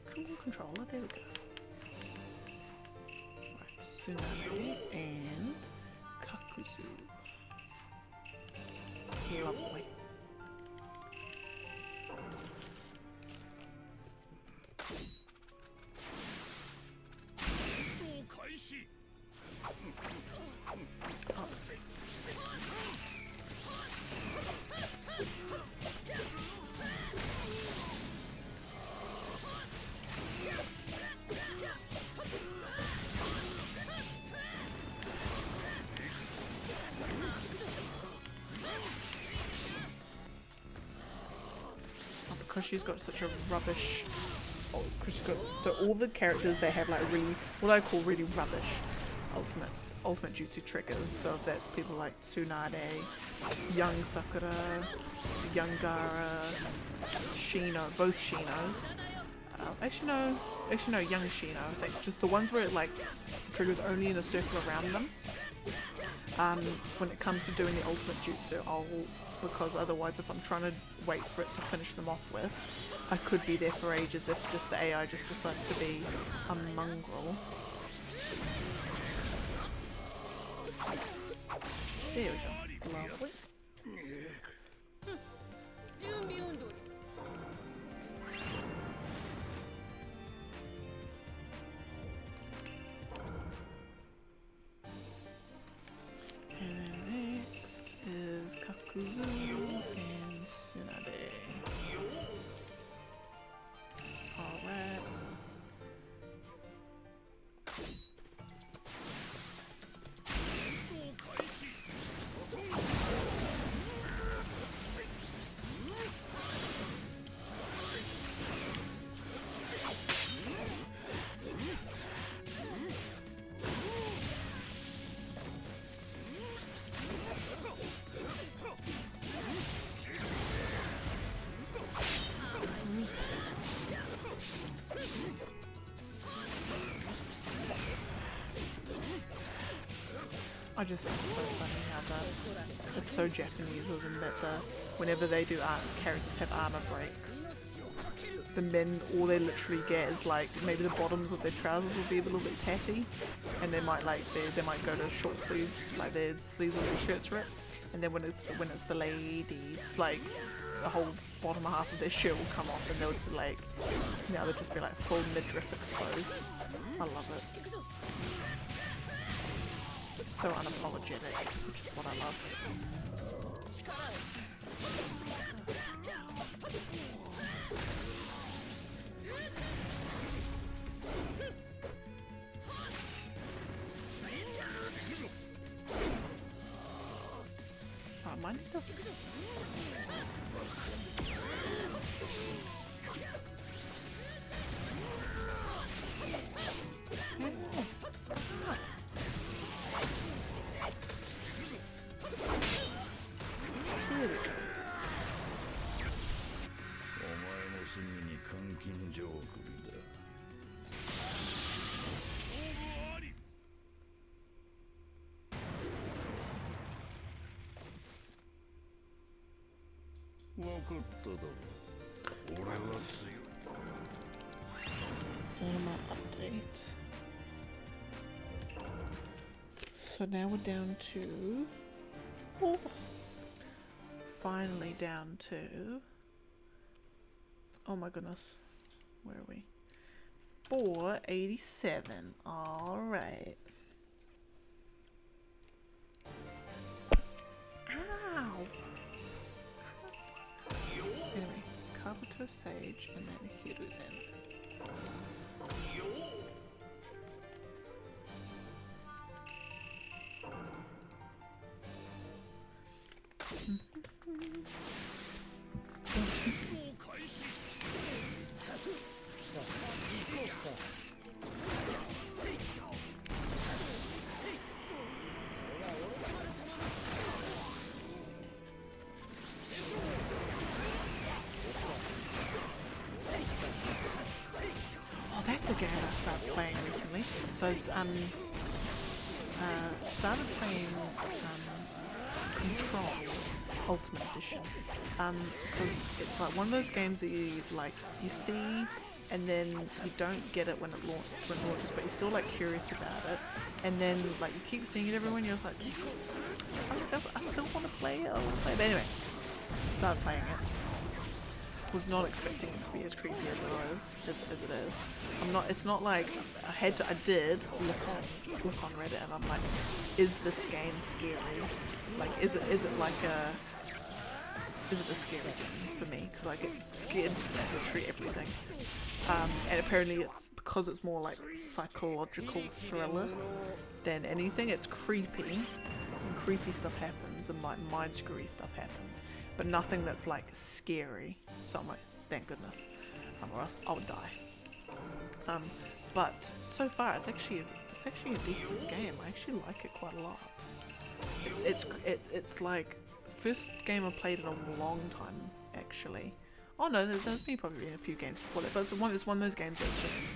Come on, controller, there we go. Right, Tsunade and Kakuzu. Lovely. Because she's got such a rubbish. Oh, because she's got so all the characters they have like really what I call really rubbish ultimate jutsu triggers. So that's people like Tsunade, young Sakura, young Gara, Shino, both Shinos. Actually no, young Shino. I think just the ones where it like the trigger's only in a circle around them. When it comes to doing the ultimate jutsu, because otherwise if I'm trying to wait for it to finish them off with, I could be there for ages if just the AI just decides to be a mongrel. There we go. Lovely. And then next is Kakuzu and Tsunade. Alright. I just think it's so funny how it's so Japanese of them that whenever they do characters have armor breaks, the men, all they literally get is like maybe the bottoms of their trousers will be a little bit tatty, and they might like they might go to short sleeves, like their sleeves of their shirts rip, and then when it's the ladies, like the whole bottom half of their shirt will come off, and they'll be like, now they'll just be like full midriff exposed. I love it. It's so unapologetic, which is what I love. Oh, mine is Cinema update. So now we're down to finally down to oh my goodness, where are we? 487. All right. Ow. Anyway, Kabuto Sage and then Hiruzen. That's a game I started playing recently. So it's started playing Control Ultimate Edition because it's like one of those games that you see and then you don't get it when it launches, but you're still like curious about it, and then like you keep seeing it everywhere and you're like, I still want to play it. I want to play it. But anyway, started playing it. Was not expecting it to be as creepy as it is. It's not like I did look on Reddit and I'm like, is this game scary? Like, is it a scary game for me? Because I get scared at literally everything. And apparently it's because it's more like psychological thriller than anything. It's creepy, and creepy stuff happens, and like mind-screwy stuff happens, but nothing that's like scary. So I'm like, thank goodness, or else I would die. But so far it's actually a decent game. I actually like it quite a lot. It's like first game I played in a long time actually. Oh no, there's been probably a few games before that, but it's one of those games that's just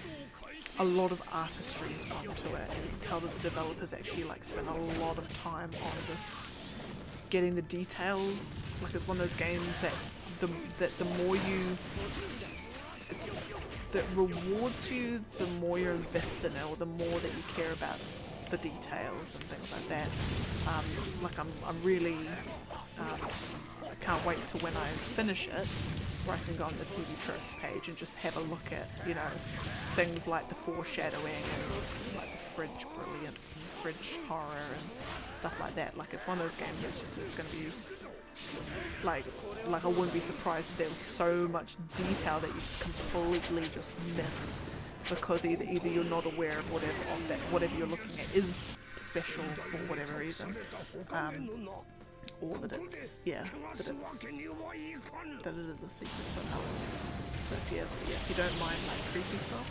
a lot of artistry's gone to it, and you can tell that the developers actually like spent a lot of time on just getting the details. Like it's one of those games that the more that rewards you, the more you're invested in it, or the more that you care about the details and things like that. I'm really I can't wait to when I finish it, where I can go on the TV tropes page and just have a look at, you know, things like the foreshadowing and like the fridge brilliance and fridge horror and stuff like that. Like it's one of those games that's just, it's going to be like I wouldn't be surprised if there was so much detail that you just completely just miss, because either you're not aware of whatever you're looking at is special for whatever reason, or that it is a secret. So if you don't mind like creepy stuff,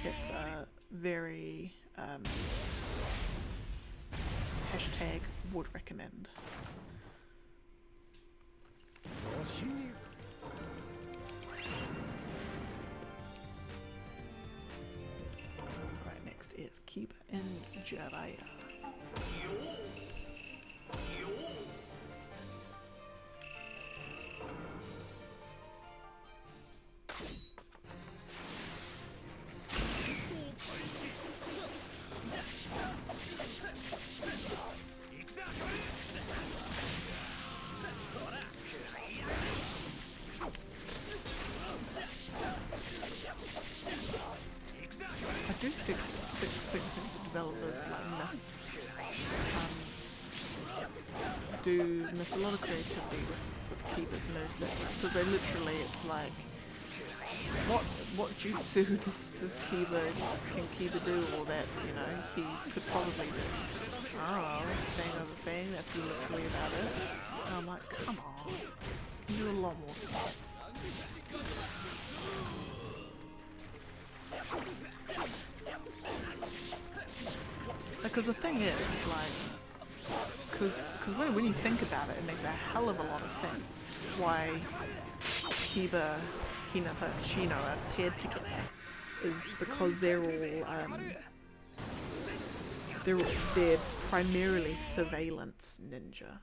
it's a very hashtag would recommend. Right, next is Keep in Jiraiya. I do think the developers miss a lot of creativity with Kiba's moveset, just because they literally, it's like, what jutsu can Kiba do, or that, you know, he could probably do? Oh, thing over thing, that's literally about it. And I'm like, come on, you can do a lot more than that. Because the thing is like, because when you think about it, it makes a hell of a lot of sense why Kiba, Hinata, Shino are paired together, is because they're primarily surveillance ninja.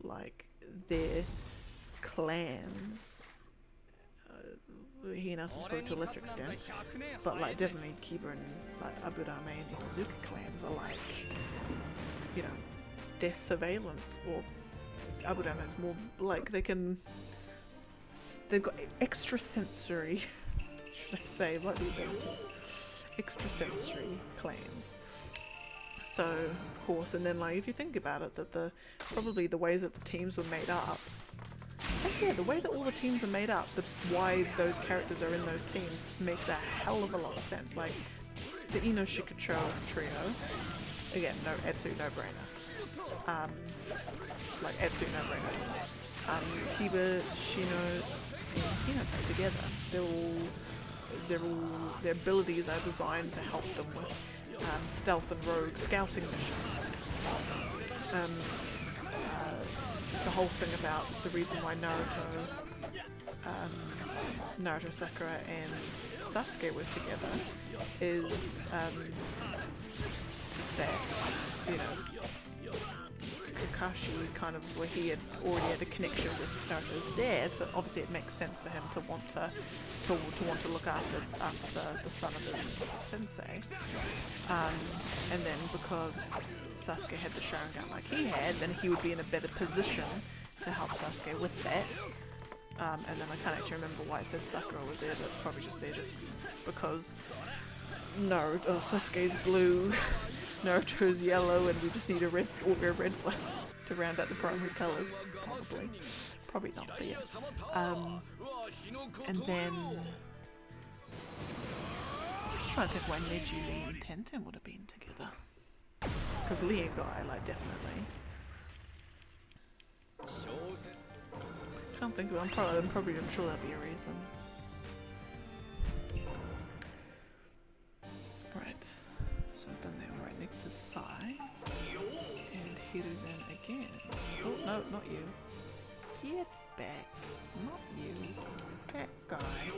Like their clans, Hinata's probably to a lesser extent, but like definitely Kiba and like Aburame and Inuzuka clans are like, you know, their surveillance, or Aburame is more like they've got extrasensory, should I say, like the ability, extrasensory clans. So of course, and then like if you think about it, that probably the ways that the teams were made up. Yeah, the way that all the teams are made up, why those characters are in those teams, makes a hell of a lot of sense. Like the Ino Shikacho trio, again, absolute no-brainer. Like absolute no-brainer. Kiba, Shino, and Hinata together, their abilities are designed to help them with stealth and rogue scouting missions. The whole thing about the reason why Naruto, Sakura and Sasuke were together is that you know, Kakashi kind of, where he had already had a connection with Naruto's dad, so obviously it makes sense for him to want to want to look after the son of his sensei. And then because Sasuke had the Sharingan like he had, then he would be in a better position to help Sasuke with that. And then I can't actually remember why it said Sakura was there, but probably just there just because Sasuke's blue, Naruto's yellow, and we just need a red one to round out the primary colours. Probably not, but yeah. And then I'm just trying to think why Neji, Lee, and Tenten would have been together. Because Lee and Guy, like, definitely. Can't think of it. I'm sure there'll be a reason. Right. So I've done that. Right, next is Sai. And Hiruzen again. Oh, no, not you. Get back. Not you. That guy.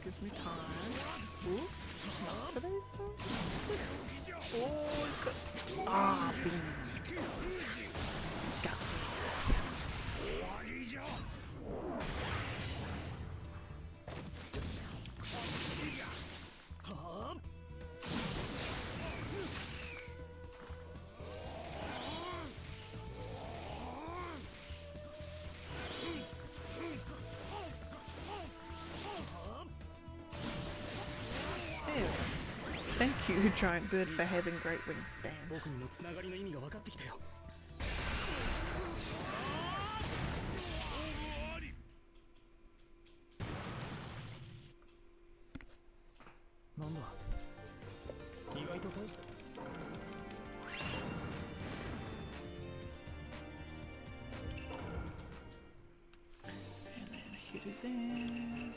Gives me time. Ooh, not today, so. Oh, he's got. Ah, beans. Got Thank you, giant bird, for having great wingspan. And then Hiruzen.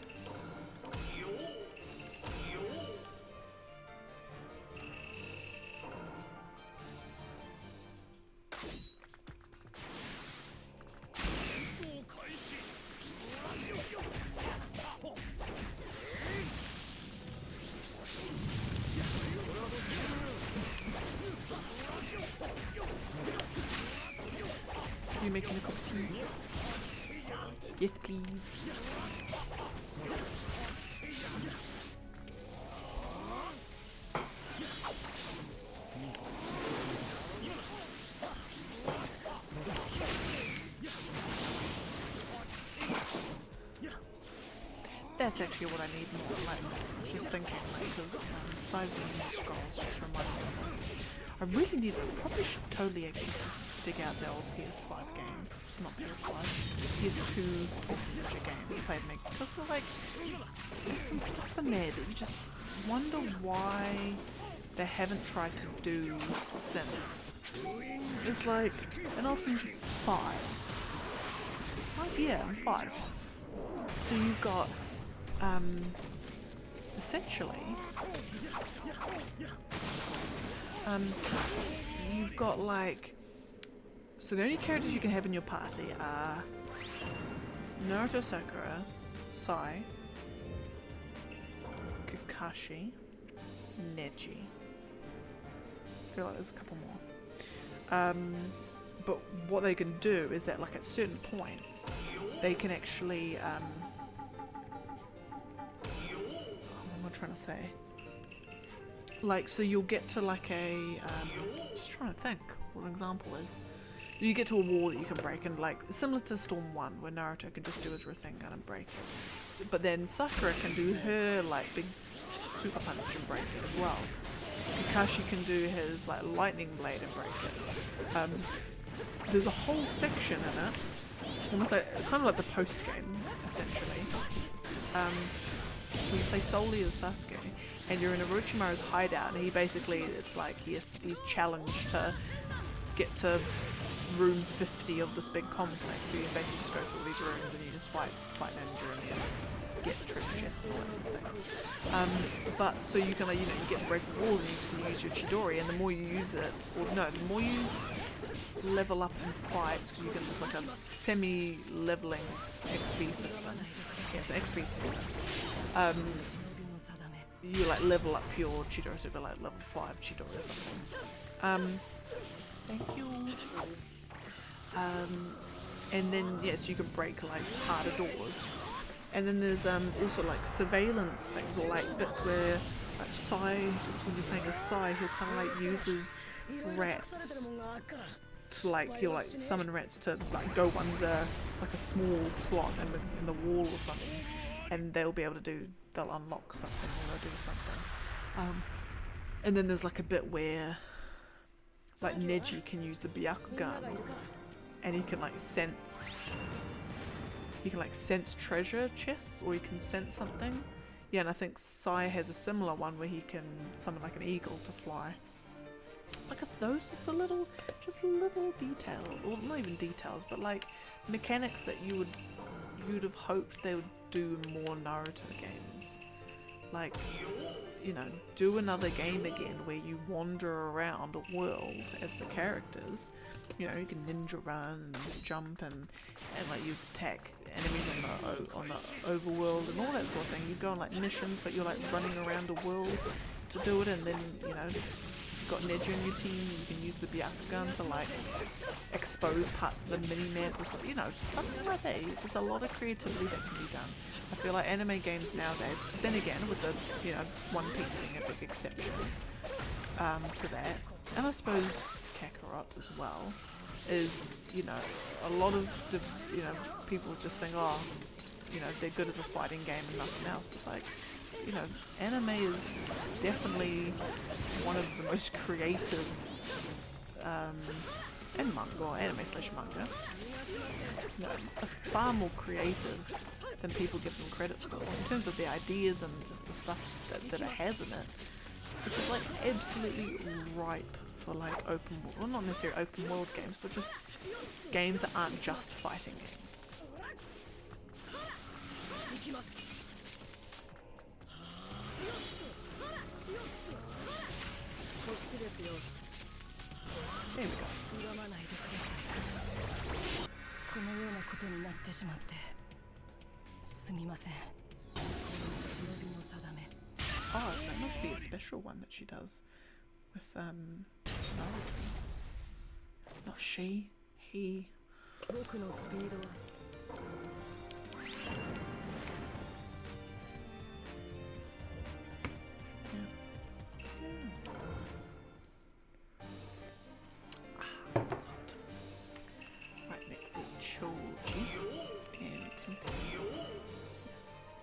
You making a cup of tea? Yes, please. That's actually what I need more. Like, I was just thinking, like, because sizing more scrolls just reminded me. I really need. I probably should totally actually dig out the old PS5 games, not PS5, PS2 Ninja game played me, because like there's some stuff in there that you just wonder why they haven't tried to do since. It's like an old Ninja 5. Is it 5? Yeah, 5. So you've got essentially you've got like, so the only characters you can have in your party are Naruto, Sakura, Sai, Kakashi, Neji. I feel like there's a couple more. But what they can do is that, like, at certain points they can actually I'm trying to say? Like, so you'll get to like a, just trying to think what an example is. You get to a wall that you can break, and like, similar to Storm 1, where Naruto can just do his Rasengan and break it. But then Sakura can do her like big super punch and break it as well. Kakashi can do his like lightning blade and break it. There's a whole section in it, almost like, kind of like the post game, essentially. You play solely as Sasuke, and you're in Orochimaru's hideout, and he basically, it's like he's challenged to get to room 50 of this big complex. So you basically just go through all these rooms and you just fight ninja and you get treasure chests and all that sort of thing. But so you can, like, you know, you get to break the walls and you can use your Chidori, and the more you use it, or no, the more you level up in fights, because you can, there's like a semi-leveling XP system. Yes, XP system. You like level up your Chidori, so it'll be like level 5 Chidori or something. Thank you. And then yes, you can break like harder doors. And then there's also like surveillance things, or like bits where like Sai, when you're playing as Sai, he'll kind of like uses rats to like, he'll like summon rats to like go under like a small slot in the wall or something, and they'll be able to do, they'll unlock something or they'll do something. And then there's like a bit where like Neji can use the Byakugan, and he can like sense treasure chests, or he can sense something. Yeah, and I think Sai has a similar one where he can summon like an eagle to fly. Like, it's those sorts of little detail, or not even details, but like mechanics that you'd have hoped they would do in more Naruto games. Like, you know, do another game again where you wander around a world as the characters. You know, you can ninja run and jump and like you attack enemies on the overworld and all that sort of thing. You go on like missions, but you're like running around the world to do it, and then, you know, you've got Neji on your team, you can use the Byakugan to like expose parts of the mini-map or something, you know, something like that. There's a lot of creativity that can be done. I feel like anime games nowadays, then again with the, you know, One Piece being a big exception to that, and I suppose Kakarot as well, is, you know, a lot of, you know, people just think, oh, you know, they're good as a fighting game and nothing else, but it's like, you know, anime is definitely one of the most creative, and manga, or anime slash manga, you know, far more creative than people give them credit for, in terms of the ideas and just the stuff that it has in it, which is like absolutely ripe for like open world, well, not necessarily open world games, but just games that aren't just fighting games. There we go. Oh, so that must be a special one that she does with Naruto. Not she, he. Right, next is Choji and Tintin. Yes.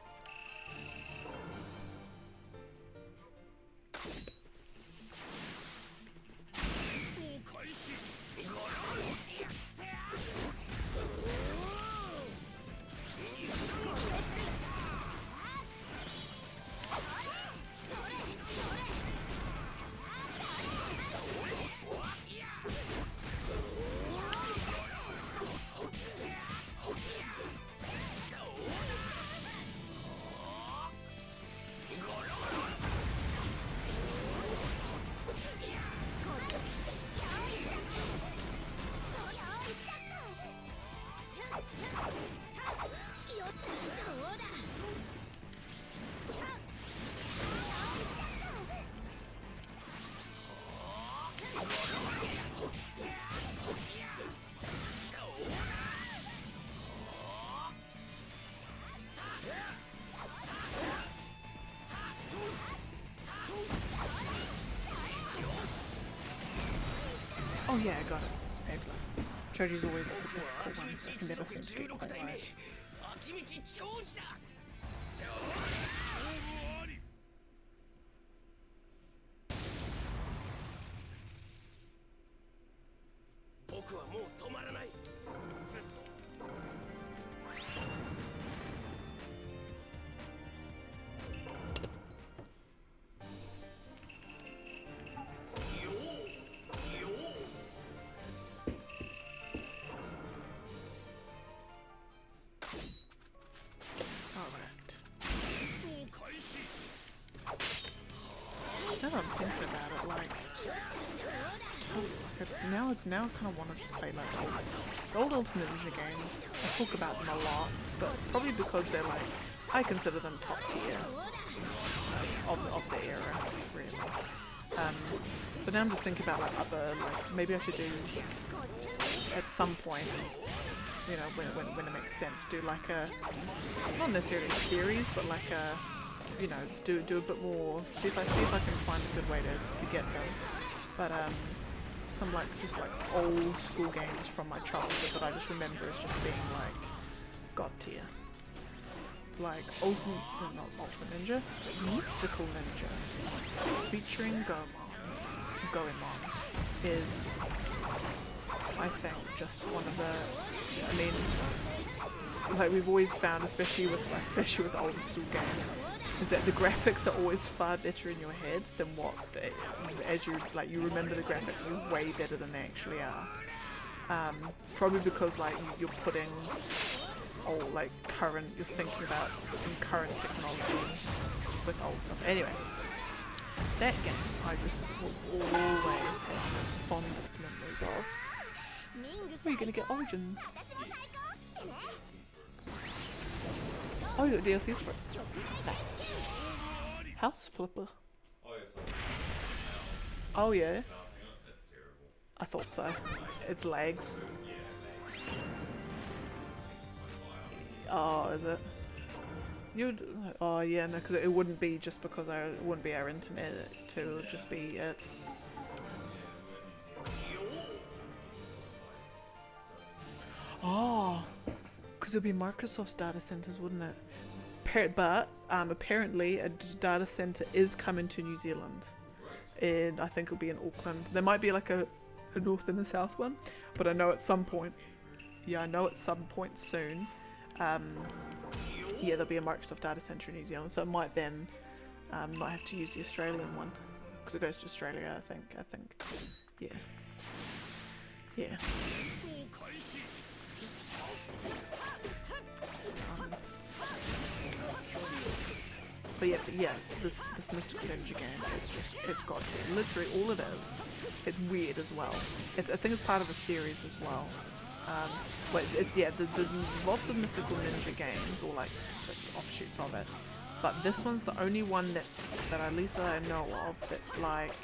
Oh yeah, I got it. Fabulous. Choji's always like a difficult one. I can never seem to get quite right. Now that I'm thinking about it, like, now I kind of want to just play like old Ultimate Ninja games. I talk about them a lot, but probably because they're like, I consider them top tier of the era, really. But now I'm just thinking about like other, like maybe I should do at some point, you know, when it makes sense, do like a, not necessarily a series, but like a, you know, do a bit more, see if I can find a good way to get them. But some like just like old school games from my childhood that I just remember as just being like god tier. Like not Ultimate Ninja, Mystical Ninja featuring Goemon is, I think, just one of the, I mean, like we've always found, especially with old school games, is that the graphics are always far better in your head than what as you remember the graphics are way better than they actually are. Probably because like you're putting you're thinking about current technology with old stuff. Anyway, that game I just will always have the fondest memories of. Are you gonna get Origins? Oh, you got DLCs for it. Nice. House Flipper. Oh yeah. I thought so. It's lags. Oh, is it? Oh yeah, no, because it wouldn't be just because it wouldn't be our internet too. It would just be it. Oh, because it would be Microsoft's data centers, wouldn't it? But apparently a data center is coming to New Zealand, and I think it'll be in Auckland. There might be like a north and a south one, but I know at some point, soon, there'll be a Microsoft data center in New Zealand, so it might then not have to use the Australian one because it goes to Australia. I think, yeah. But yes, this Mystical Ninja game it's got to. Literally all it is. It's weird as well. I think it's part of a series as well. There's lots of Mystical Ninja games, or like offshoots of it. But this one's the only one that at least I know of that's like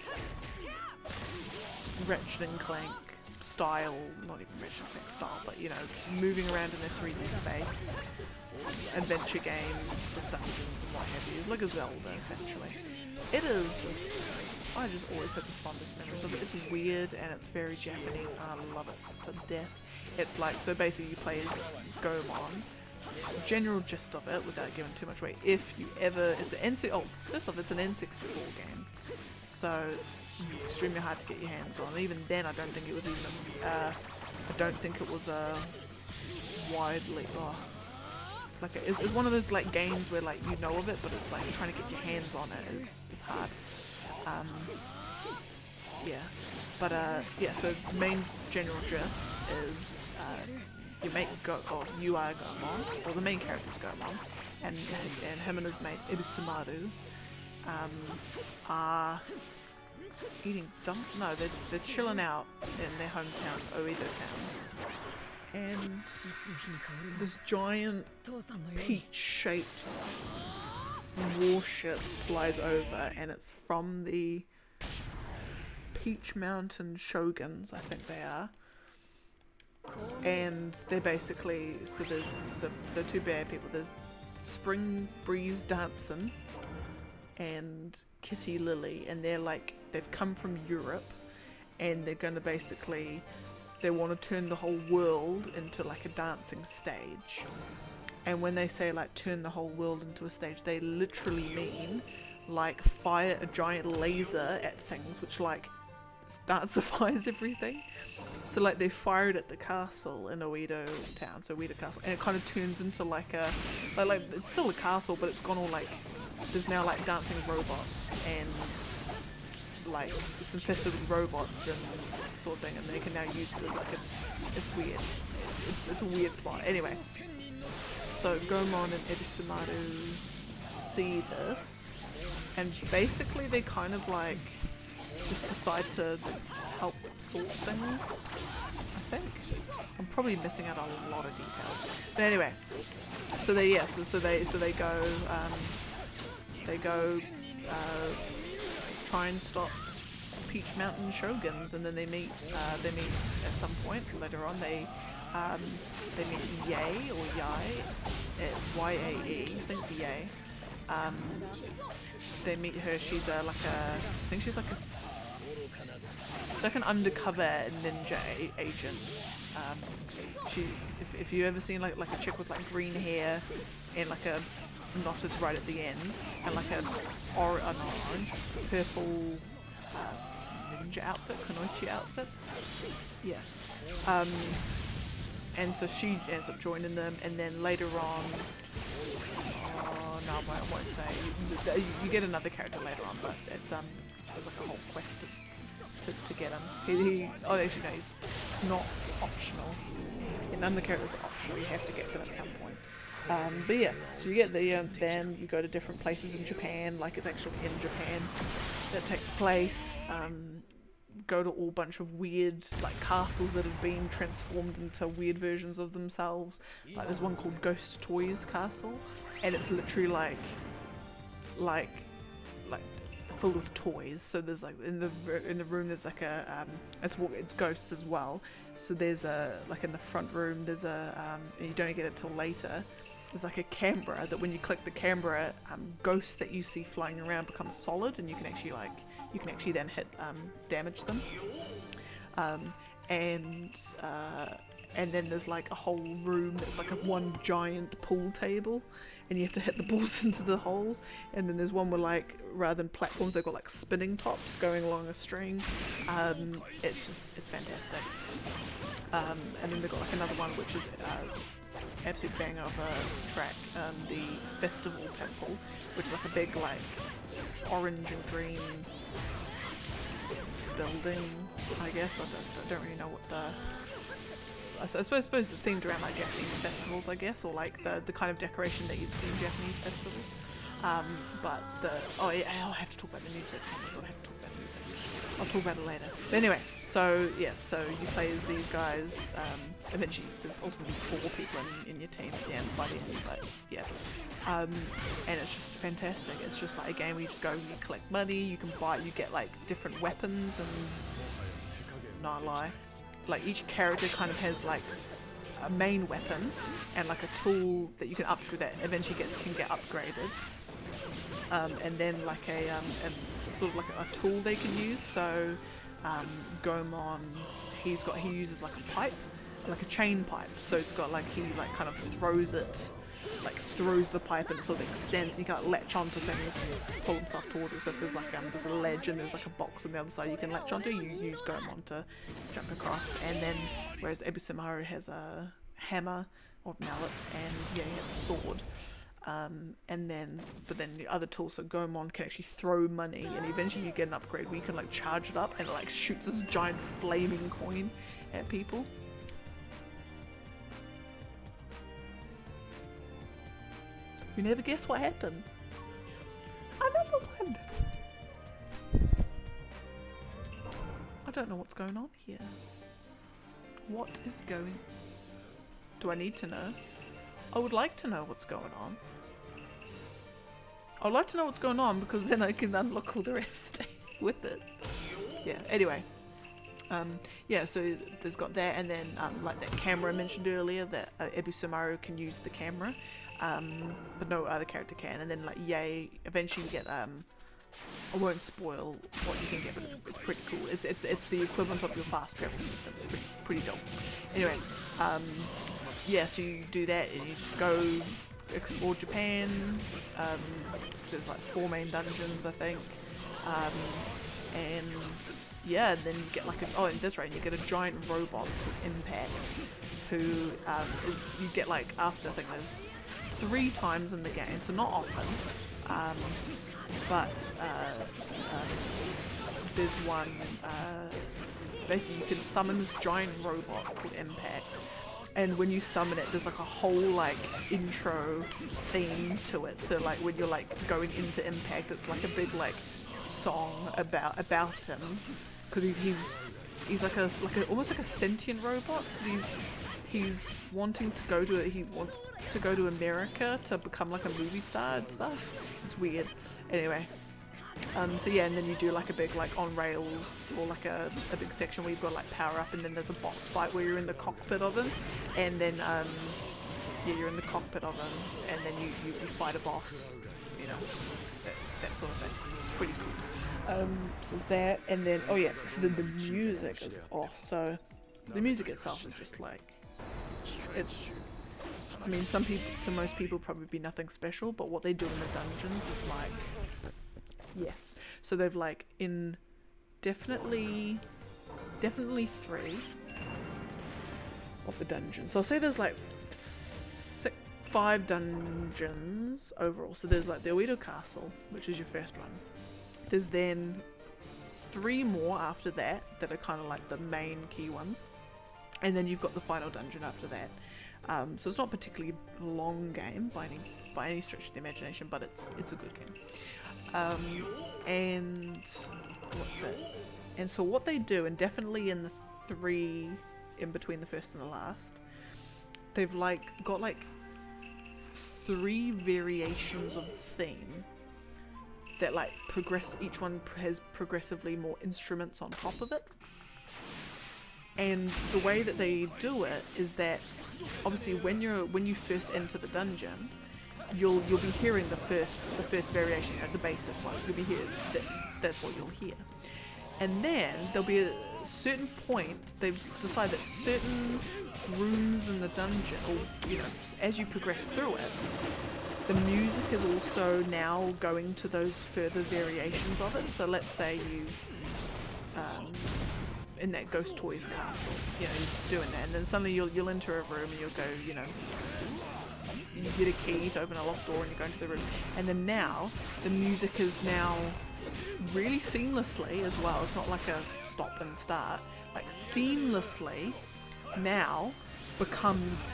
Ratchet and Clank style, not even Ratchet and Clank style, but you know, moving around in a 3D space. Adventure game with dungeons and what have you, like a Zelda essentially. It is just, I just always have the fondest memories of it. It's weird and it's very Japanese and I love it to death. It's like, so basically you play as Goemon. General gist of it, without giving too much away, it's an N64 game. So it's extremely hard to get your hands on. Even then I don't think it was widely, it's one of those like games where like you know of it, but it's like trying to get your hands on it is hard. So main general gist is you are Goemon, or the main character's Goemon, and him and his mate Ibisumaru are eating they're chilling out in their hometown, Oedo town. And this giant peach-shaped warship flies over, and it's from the Peach Mountain Shoguns, I think they are. And they're basically, so there's the two bad people. There's Spring Breeze Dancing and Kitty Lily, and they've come from Europe. and they're gonna basically, they want to turn the whole world into like a dancing stage. And when they say like turn the whole world into a stage, they literally mean like fire a giant laser at things, which like dancifies everything. So like they fire it at the castle in Oedo town, so Oedo Castle, and it kind of turns into like a, like it's still a castle, but it's gone all like, there's now like dancing robots, and like it's infested with robots and sort of thing, and they can now use it as like a, it's weird. It's a weird plot. Anyway, so Gomon and Ebisumaru see this, and basically they kind of like just decide to help sort things, I think. I'm probably missing out on a lot of details. But anyway, so they go try and stop Peach Mountain Shoguns, and then they meet at some point later on. They meet Yae or Yae, Y-A-E, I think it's Yae. They meet her. She's I think she's like an undercover ninja agent. If you ever seen like a chick with like green hair and like a knotted right at the end, and like an orange, purple ninja outfit, kunoichi outfit. Yeah. And so she ends up joining them, and then later on, no, I won't say. You get another character later on, but it's there's like a whole quest to get him. Actually no, he's not optional. And none of the characters are optional. You have to get them at some point. But yeah, so you get them, you go to different places in Japan, like it's actually in Japan that takes place. Go to all bunch of weird like castles that have been transformed into weird versions of themselves. Like there's one called Ghost Toys Castle, and it's literally like filled with toys. So there's like in the room there's like a it's ghosts as well. So there's a like in the front room there's a and you don't get it till later. There's like a camera that when you click the camera, ghosts that you see flying around become solid, and you can actually then hit damage them. And then there's like a whole room that's like a one giant pool table, and you have to hit the balls into the holes. And then there's one where like rather than platforms they've got like spinning tops going along a string. It's fantastic. And then they've got like another one which is absolute banger of a track, the Festival Temple, which is like a big like orange and green building, I guess. I don't really know what I suppose it's themed around like Japanese festivals, I guess, or like the kind of decoration that you'd see in Japanese festivals. But I'll have to talk about the music. I'll talk about it later. But anyway, so yeah, so you play as these guys. Eventually, there's ultimately 4 people in your team at the end, by the end, but yeah. And it's just fantastic. It's just like a game where you just go, you collect money, you can buy, you get like different weapons, and not lie, like each character kind of has like a main weapon and like a tool that you can upgrade that eventually can get upgraded. And then like a sort of like a tool they can use. So Gomon, he uses like a pipe, like a chain pipe. So it's got like he like kind of throws the pipe and it sort of extends, and you can like latch onto things and pull himself towards it. So if there's like there's a ledge and there's like a box on the other side you can latch onto, you use Gomon to jump across. And then whereas Ebisumaru has a hammer or mallet, and yeah, he has a sword. But then the other tool, so Gomon can actually throw money, and eventually you get an upgrade where you can like charge it up and it like shoots this giant flaming coin at people. You never guess what happened. Another one! I don't know what's going on here. What is going... Do I need to know? I would like to know what's going on. I'd like to know what's going on because then I can unlock all the rest with it. Yeah, anyway. Yeah, so there's got that, and then like that camera I mentioned earlier, that Ebisumaru can use the camera. But no other character can. And then like Yae, eventually you get I won't spoil what you can get, but it's pretty cool. It's the equivalent of your fast travel system. It's pretty dope. Anyway, yeah, so you do that and you just go explore Japan. There's like 4 main dungeons, I think, and yeah, then you get like in this raid you get a giant robot called Impact, who you get like after I think there's 3 times in the game, so not often, but there's one. Basically, you can summon this giant robot called Impact. And when you summon it, there's like a whole like intro theme to it. So like when you're like going into Impact, it's like a big like song about him, because he's like a almost like a sentient robot, because he wants to go to America to become like a movie star and stuff. It's weird. Anyway. So yeah, and then you do like a big like on rails or like a big section where you've got like power up, and then there's a boss fight where you're in the cockpit of him, and then yeah, you're in the cockpit of him, and then you fight a boss, you know, that sort of thing. Pretty cool. So there's that, and then oh yeah, so then the music is so the music itself is just like I mean, to most people probably be nothing special, but what they do in the dungeons is like. Yes, so they've like in definitely 3 of the dungeons. So I'll say there's like 5 dungeons overall. So there's like the Oedo Castle, which is your first one. There's then 3 more after that are kind of like the main key ones, and then you've got the final dungeon after that. So it's not a particularly long game by any stretch of the imagination, but it's a good game. And what's it? And so what they do, and definitely in the 3 in between the first and the last, they've like got like 3 variations of the theme that like progress. Each one has progressively more instruments on top of it. And the way that they do it is that obviously when you first enter the dungeon, you'll be hearing the first variation, the basic one. You'll be hearing that's what you'll hear, and then there'll be a certain point. They've decided that certain rooms in the dungeon, or you know, as you progress through it, the music is also now going to those further variations of it. So let's say you've in that Ghost Toys castle, you know, you're doing that, and then suddenly you'll enter a room and you'll go, you know. You get a key to open a locked door and you go into the room, and then now the music is now really seamlessly as well. It's not like a stop and start, like seamlessly now becomes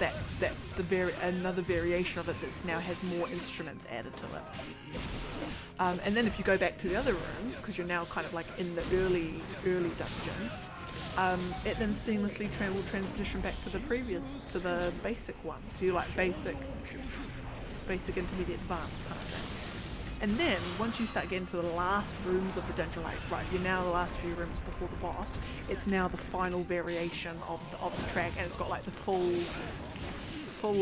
another variation of it that now has more instruments added to it. And then if you go back to the other room, because you're now kind of like in the early dungeon, it then seamlessly will transition back to the basic one. So you like basic, intermediate, advanced kind of thing. And then once you start getting to the last rooms of the dungeon, like right, you're now the last few rooms before the boss. It's now the final variation of the track, and it's got like the full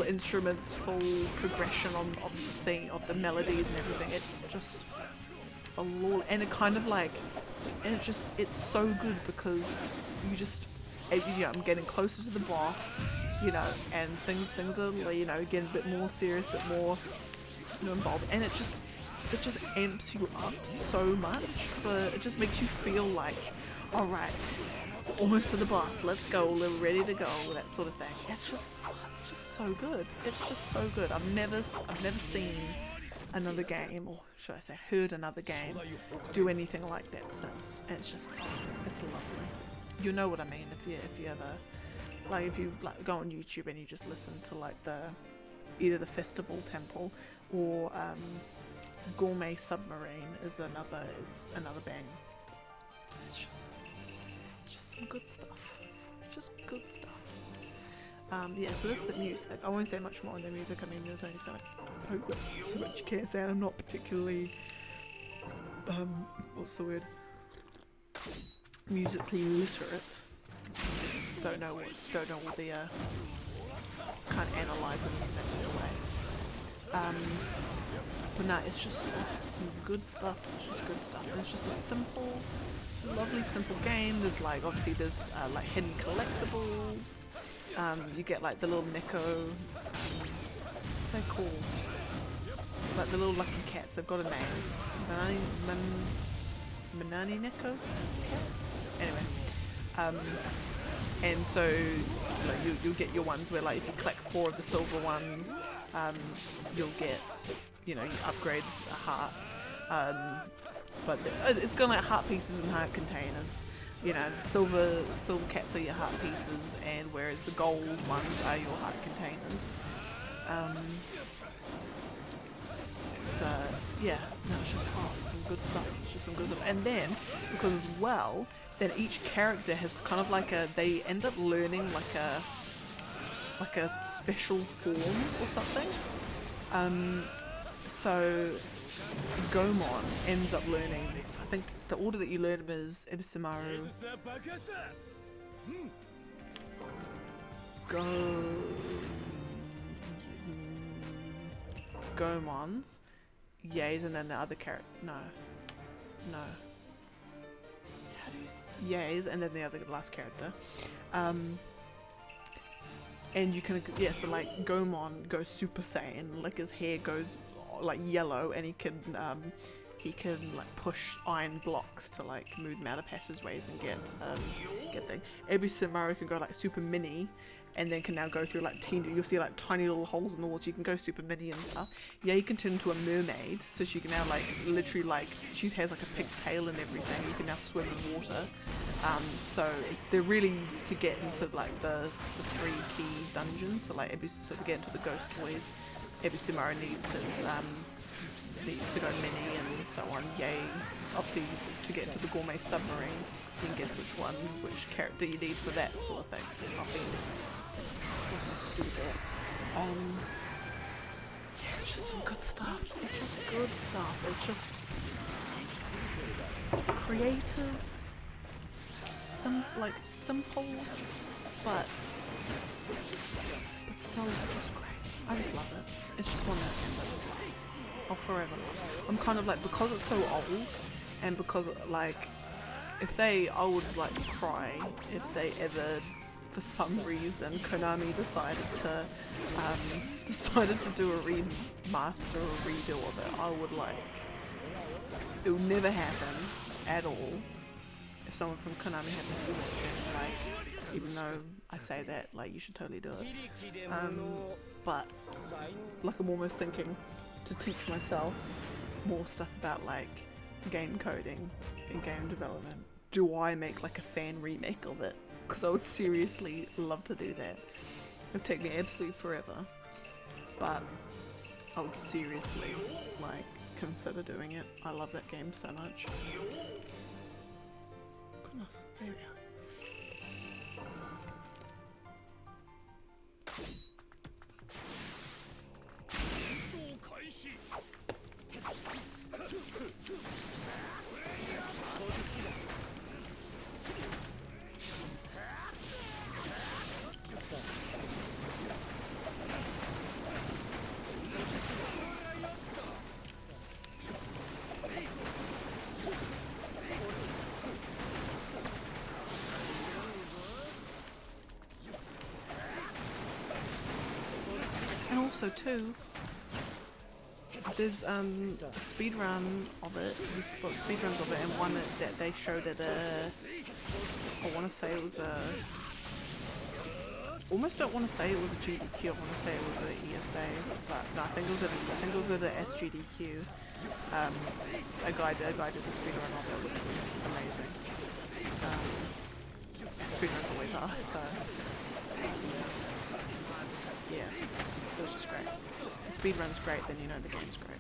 instruments, full progression of the melodies and everything. It's just a lore, and it kind of like. And it's so good because I'm getting closer to the boss, you know, and things are, you know, getting a bit more serious, a bit more, you know, involved, and it just amps you up so much. It just makes you feel like, all right, almost to the boss, let's go, we're ready to go, that sort of thing. It's just so good. It's just so good. I've never seen another game, or should I say heard another game, do anything like that since. And it's just, it's lovely. You know what I mean if you ever, like if you like go on YouTube and you just listen to like either the Festival Temple or Gourmet Submarine is another bang. It's just some good stuff. It's just good stuff. Yeah, so that's the music. I won't say much more on the music. I mean, there's only so much you can say. I'm not particularly, what's the word? Musically literate. Don't know what the can't analyze it in that sort of way. But no, it's just some good stuff. It's just good stuff. And it's just a simple, lovely, simple game. There's like, obviously there's like hidden collectibles. You get like the little Neko, what are they called? Like the little lucky cats, they've got a name. Manani Nekos? Cats? Anyway. And so you'll get your ones where like if you collect 4 of the silver ones, you'll get, you upgrade a heart. But it's got like heart pieces and heart containers. Silver cats are your heart pieces, and whereas the gold ones are your heart containers. It's just some good stuff. It's just some good stuff. And then, because as well, then each character has kind of like they end up learning like a special form or something. So Gomon ends up learning, I think the order that you learn him is Ibisumaru, Gomons, Yays, and then the other character. No. Yays, and then the last character. And you can, so like Gomon goes Super Saiyan, like his hair goes like yellow, and he can like push iron blocks to like move them out of passageways and get things. Ibisumaru can go like super mini, and then can now go through like you'll see like tiny little holes in the wall, so you can go super mini and stuff. Yeah, you can turn into a mermaid, so she can now like literally like she has like a pink tail and everything. You can now swim in water. So they're really to get into like the 3 key dungeons. So like so to get into the ghost toys, Ibisumaru needs to go mini and so on. Yay! Obviously, to get into the gourmet submarine, you can guess which character you need for that sort of thing. Not being this doesn't have to do that. It's just some good stuff. It's just good stuff. It's just creative, simple, but still just great. I just love it. It's just one of those games I just love. I'll forever love. I'm kind of like, because it's so old, and because like I would like cry if they ever, for some reason, Konami decided to do a remaster or redo of it. I would like, it would never happen at all if someone from Konami had this watch, like, even though I say that, like, you should totally do it. But like, I'm almost thinking to teach myself more stuff about like game coding and game development. Do I make like a fan remake of it? Because I would seriously love to do that. It would take me absolutely forever, but I would seriously like consider doing it. I love that game so much. Goodness, there we go. And also too, there's a speedrun of it. There's speedruns of it, and one that they showed at I want to say it was a. Almost don't want to say it was a GDQ. I want to say it was an ESA, but no, I think it was at a SGDQ. A guy did the speedrun of it, which was amazing. Speedruns always are. So yeah, it was just great. The speedrun's great, then you know the game's great.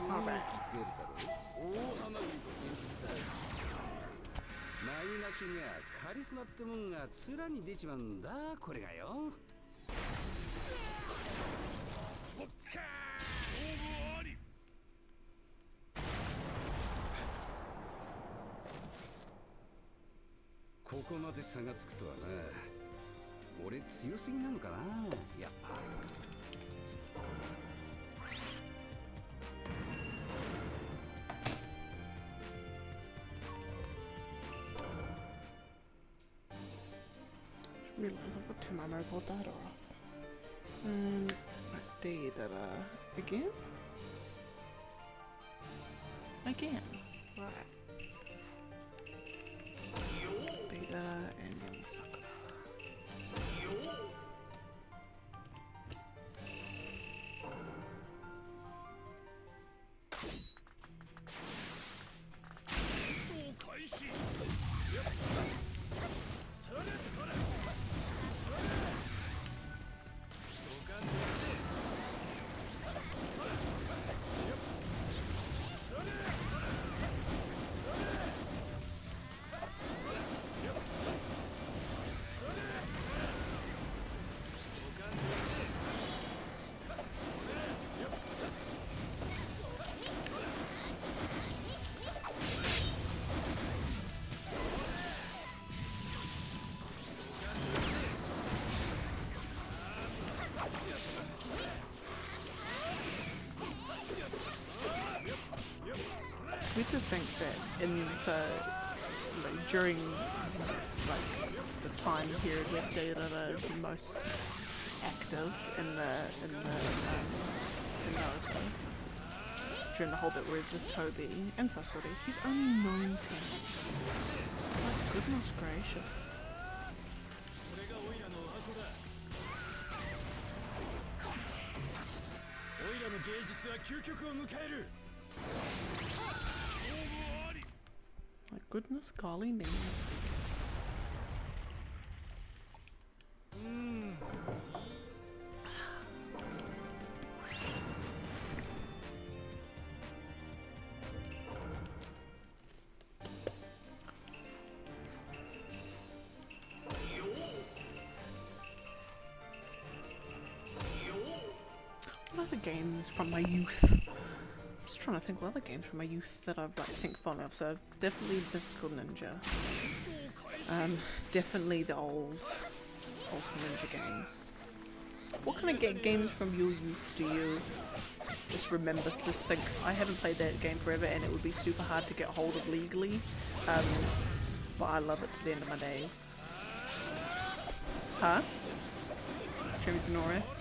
Alright. 眉なしにゃカリスマってもんが面に出ちまうんだこれがよ。こまで差がつくとはな。俺強すぎなのかな、やっぱ。Realize I've got to turn my mobile data off. Data again? Again. Right. Data and Sakura. We to think that in like during like the time period where Deidara is most active in Naruto, during the whole bit where he's with Toby and Sasori, he's only 19. Like, goodness gracious. My goodness golly me. What other games from my youth? I'm just trying to think what other games from my youth that I've think fond of. So definitely Mystical Ninja. Definitely the old Ultimate Ninja games. What kind of games from your youth do you just remember? Just think, I haven't played that game forever and it would be super hard to get hold of legally. But I love it to the end of my days. Huh? Cherry to North.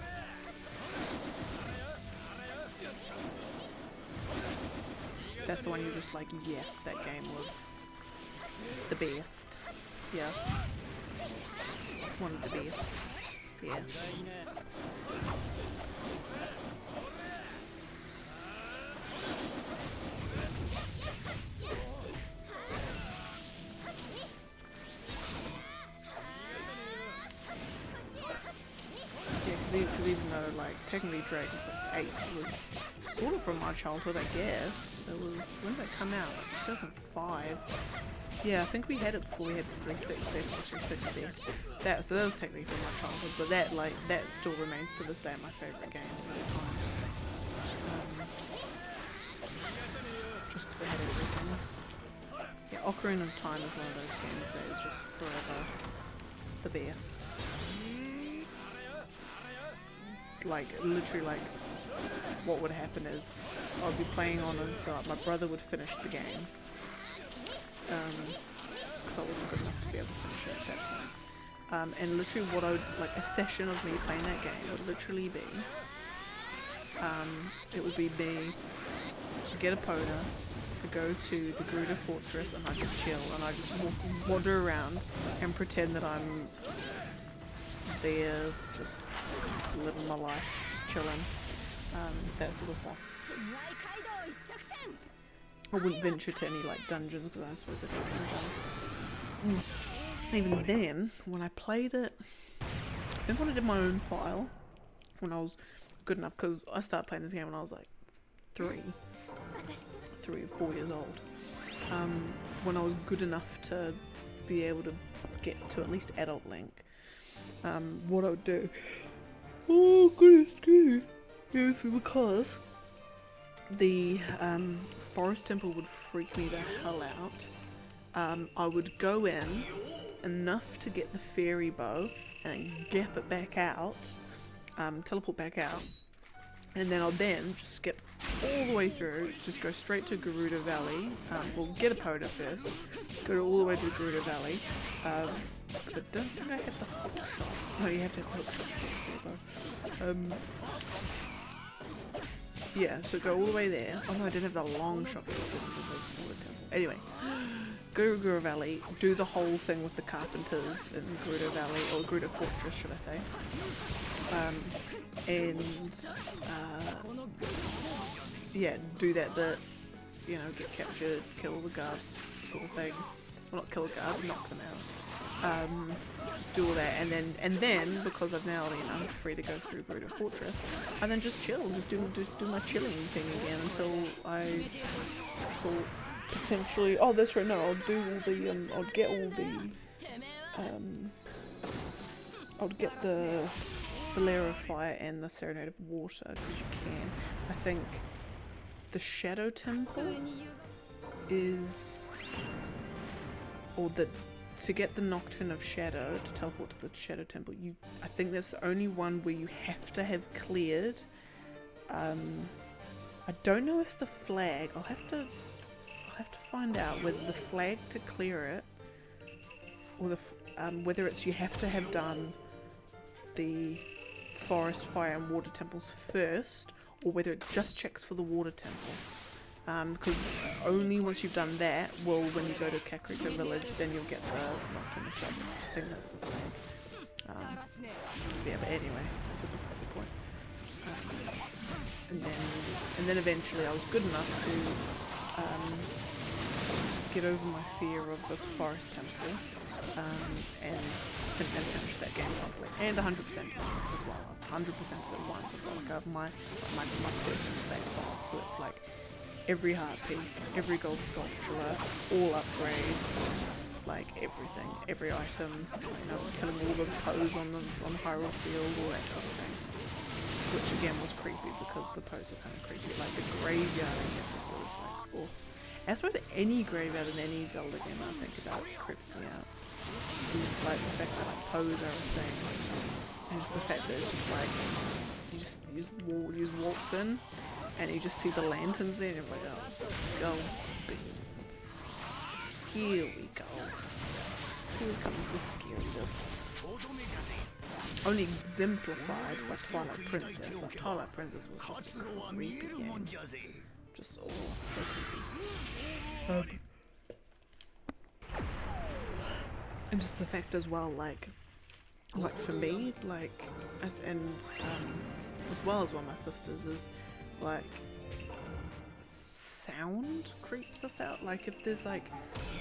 That's the one you're just like, yes, that game was the best. Yeah. One of the best. Yeah. Because even though, like, technically Dragon Quest 8 was sort of from my childhood, I guess. It was, when did it come out? Like 2005. Yeah, I think we had it before we had the 360. So that was technically from my childhood, but that still remains to this day my favourite game of all time. Just because I had everything. Yeah, Ocarina of Time is one of those games that is just forever the best. Like, literally, like, what would happen is I'd be playing on and so my brother would finish the game. Because I wasn't good enough to be able to finish it at that point. And literally what I would, like, a session of me playing that game would literally be, it would be me, get a Poda, I go to the Gerudo Fortress and I just chill and I just wander around and pretend that I'm there, just living my life, just chilling, that sort of stuff. I wouldn't venture to any like dungeons because I suppose I don't think even then, when I played it, I think when I did my own file, when I was good enough, because I started playing this game when I was like 3 or 4 years old, when I was good enough to be able to get to at least adult Link, what I would do, oh goodness me, is because the forest temple would freak me the hell out. I would go in enough to get the fairy bow and then gap it back out, teleport back out, and then I'll then just skip all the way through, just go straight to Garuda Valley. We'll get a Poda first, go all the way to Garuda Valley, because I don't think I hit the hook shot. No, you have to hit the hook shot to get the fairy bow. Yeah, so go all the way there. Oh no, I didn't have the long shot. Anyway, go to Garuda Valley, do the whole thing with the carpenters in Garuda Valley, or Garuda Fortress, should I say. Yeah, do that bit, you know, get captured, kill all the guards, sort of thing. Well, not kill the guards, knock them out. Do all that, and then because I've now, you know, free to go through Garuda Fortress, and then just chill, just do my chilling thing again until I thought potentially, oh that's right, no, I'll do all the I'll get all the I'll get the Lair of Fire and the Serenade of Water, because you can. I think the Shadow Temple is, or the, to get the Nocturne of Shadow, to teleport to the Shadow Temple, I think that's the only one where you have to have cleared. I don't know if the flag, I'll have to find out whether the flag to clear it, or the whether it's you have to have done the Forest, Fire and Water Temples first, or whether it just checks for the Water Temple. Because only once you've done that will, when you go to Kakariko Village, then you'll get the Nocturne of Shadows. I think that's the flag. Yeah, but anyway, that's what was at the point. And then eventually I was good enough to get over my fear of the Forest Temple, and finish that game properly, and 100% as well. I've 100% it once. I've got like my perfect save file, so it's like every heart piece, every gold sculpture, all upgrades, like everything, every item, you know, killing all the pose on the Hyrule field, all that sort of thing. Which again was creepy because the pose are kind of creepy. Like the graveyard again was like, oh. I suppose any graveyard in any Zelda game I think about creeps me out. It's like the fact that like pose are a thing, and just the fact that it's just like you just waltz in and you just see the lanterns there and you're like, oh, go beans. Here we go. Here comes the scariness. Only exemplified by Twilight Princess. Like Twilight Princess was just a creepy game. Just so creepy. And just the fact as well, like for me, like as well as one of my sisters, is like sound creeps us out. Like if there's like,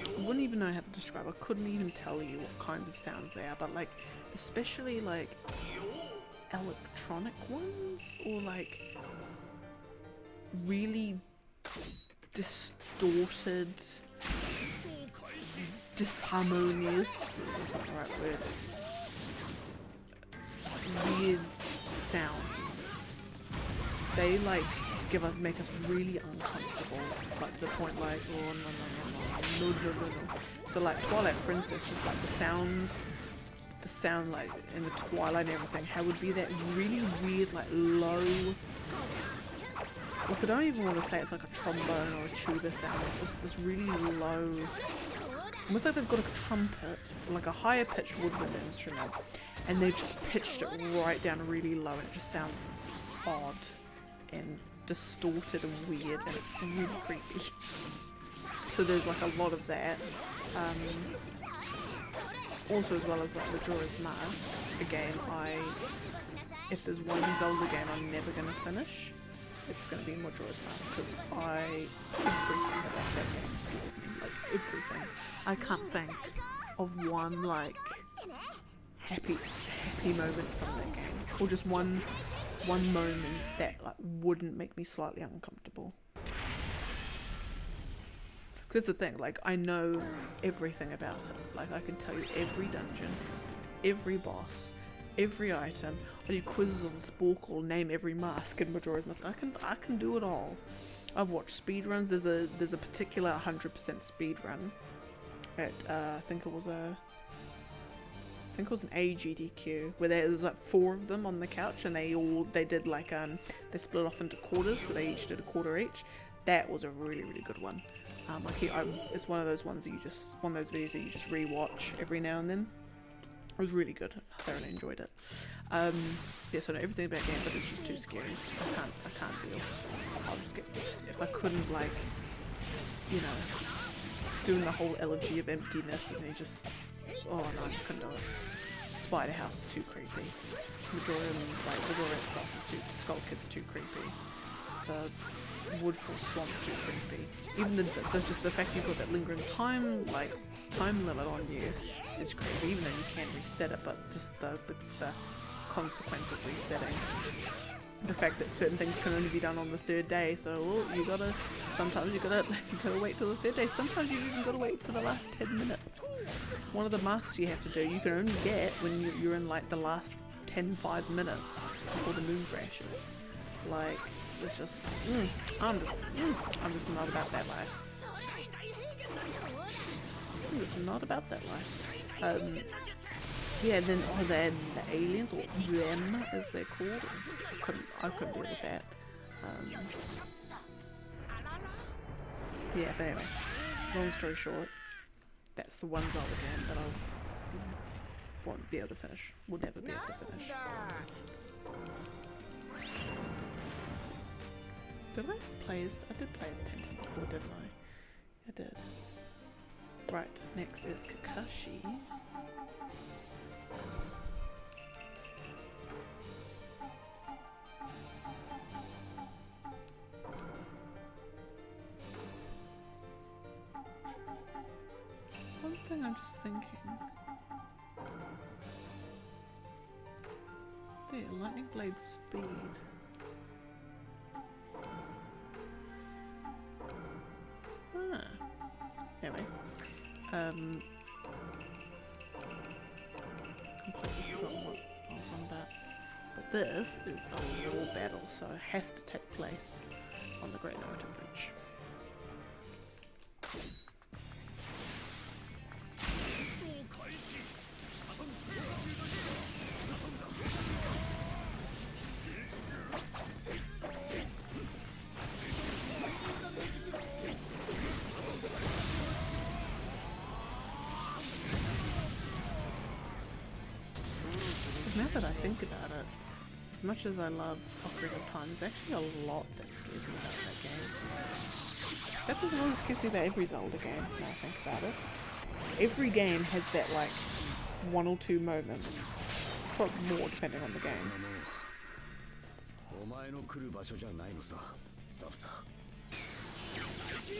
I wouldn't even know how to describe, I couldn't even tell you what kinds of sounds they are, but like especially like electronic ones, or like really distorted, disharmonious, is that the right word, weird sounds. They like make us really uncomfortable, like to the point like, oh no. So like Twilight Princess, just like the sound like in the twilight and everything, how would be that really weird like low, like I don't even want to say it's like a trombone or a tuba sound, it's just this really low, almost like they've got a trumpet, like a higher pitched woodwind instrument, and they've just pitched it right down really low, and it just sounds odd and distorted and weird, and it's really creepy. So there's like a lot of that. Also, as well as like Majora's Mask, a game if there's one Zelda game I'm never going to finish, it's going to be Majora's Mask, because everything about that game scares me, like everything. I can't think of one like happy moment from that game, or just one moment that like wouldn't make me slightly uncomfortable. Because the thing, like I know everything about it, like I can tell you every dungeon, every boss, every item. I do quizzes on Sporkle, name every mask in Majora's Mask. I can do it all. I've watched speedruns. There's a particular 100% speedrun at I think it was a think it was an AGDQ, where there's like 4 of them on the couch, and they did like they split off into quarters, so they each did a quarter each. That was a really good one. It's one of those ones that one of those videos that you just rewatch every now and then. It was really good. I thoroughly enjoyed it. Yeah, so I know everything about game, but it's just too scary. I can't deal. I'll just get, if I couldn't, like, you know, doing the whole elegy of emptiness, and just, oh no, I just couldn't do it. Spider House is too creepy. Majora itself is too, Skull Kid's too creepy. The Woodfall Swamp's too creepy. Even just the fact you've got that lingering time limit on you is creepy, even though you can reset it, but just the consequence of resetting. The fact that certain things can only be done on the 3rd day, so sometimes you gotta wait till the 3rd day. Sometimes you even gotta wait for the last 10 minutes. One of the masks you have to do, you can only get when you're in like the last 5 minutes before the moon crashes. Like, it's just, I'm just not about that life. I'm just not about that life. Yeah, then the aliens, or them as they're called. I couldn't deal with that. Yeah, but anyway, long story short, that's the one Zelda game that I won't be able to finish. Will never be able to finish. Did I play as? I did play as Tenten before, didn't I? I did. Right, next is Kakashi. One thing I'm just thinking. There, Lightning Blade speed. Anyway, completely forgotten what I was on about. But this is a war battle, so it has to take place on the Great Naruto Bridge. Now that I think about it, as much as I love Ocarina of Time, there's actually a lot that scares me about that game. That doesn't really scare me about every Zelda game, now I think about it. Every game has that, like, 1 or 2 moments, probably more depending on the game.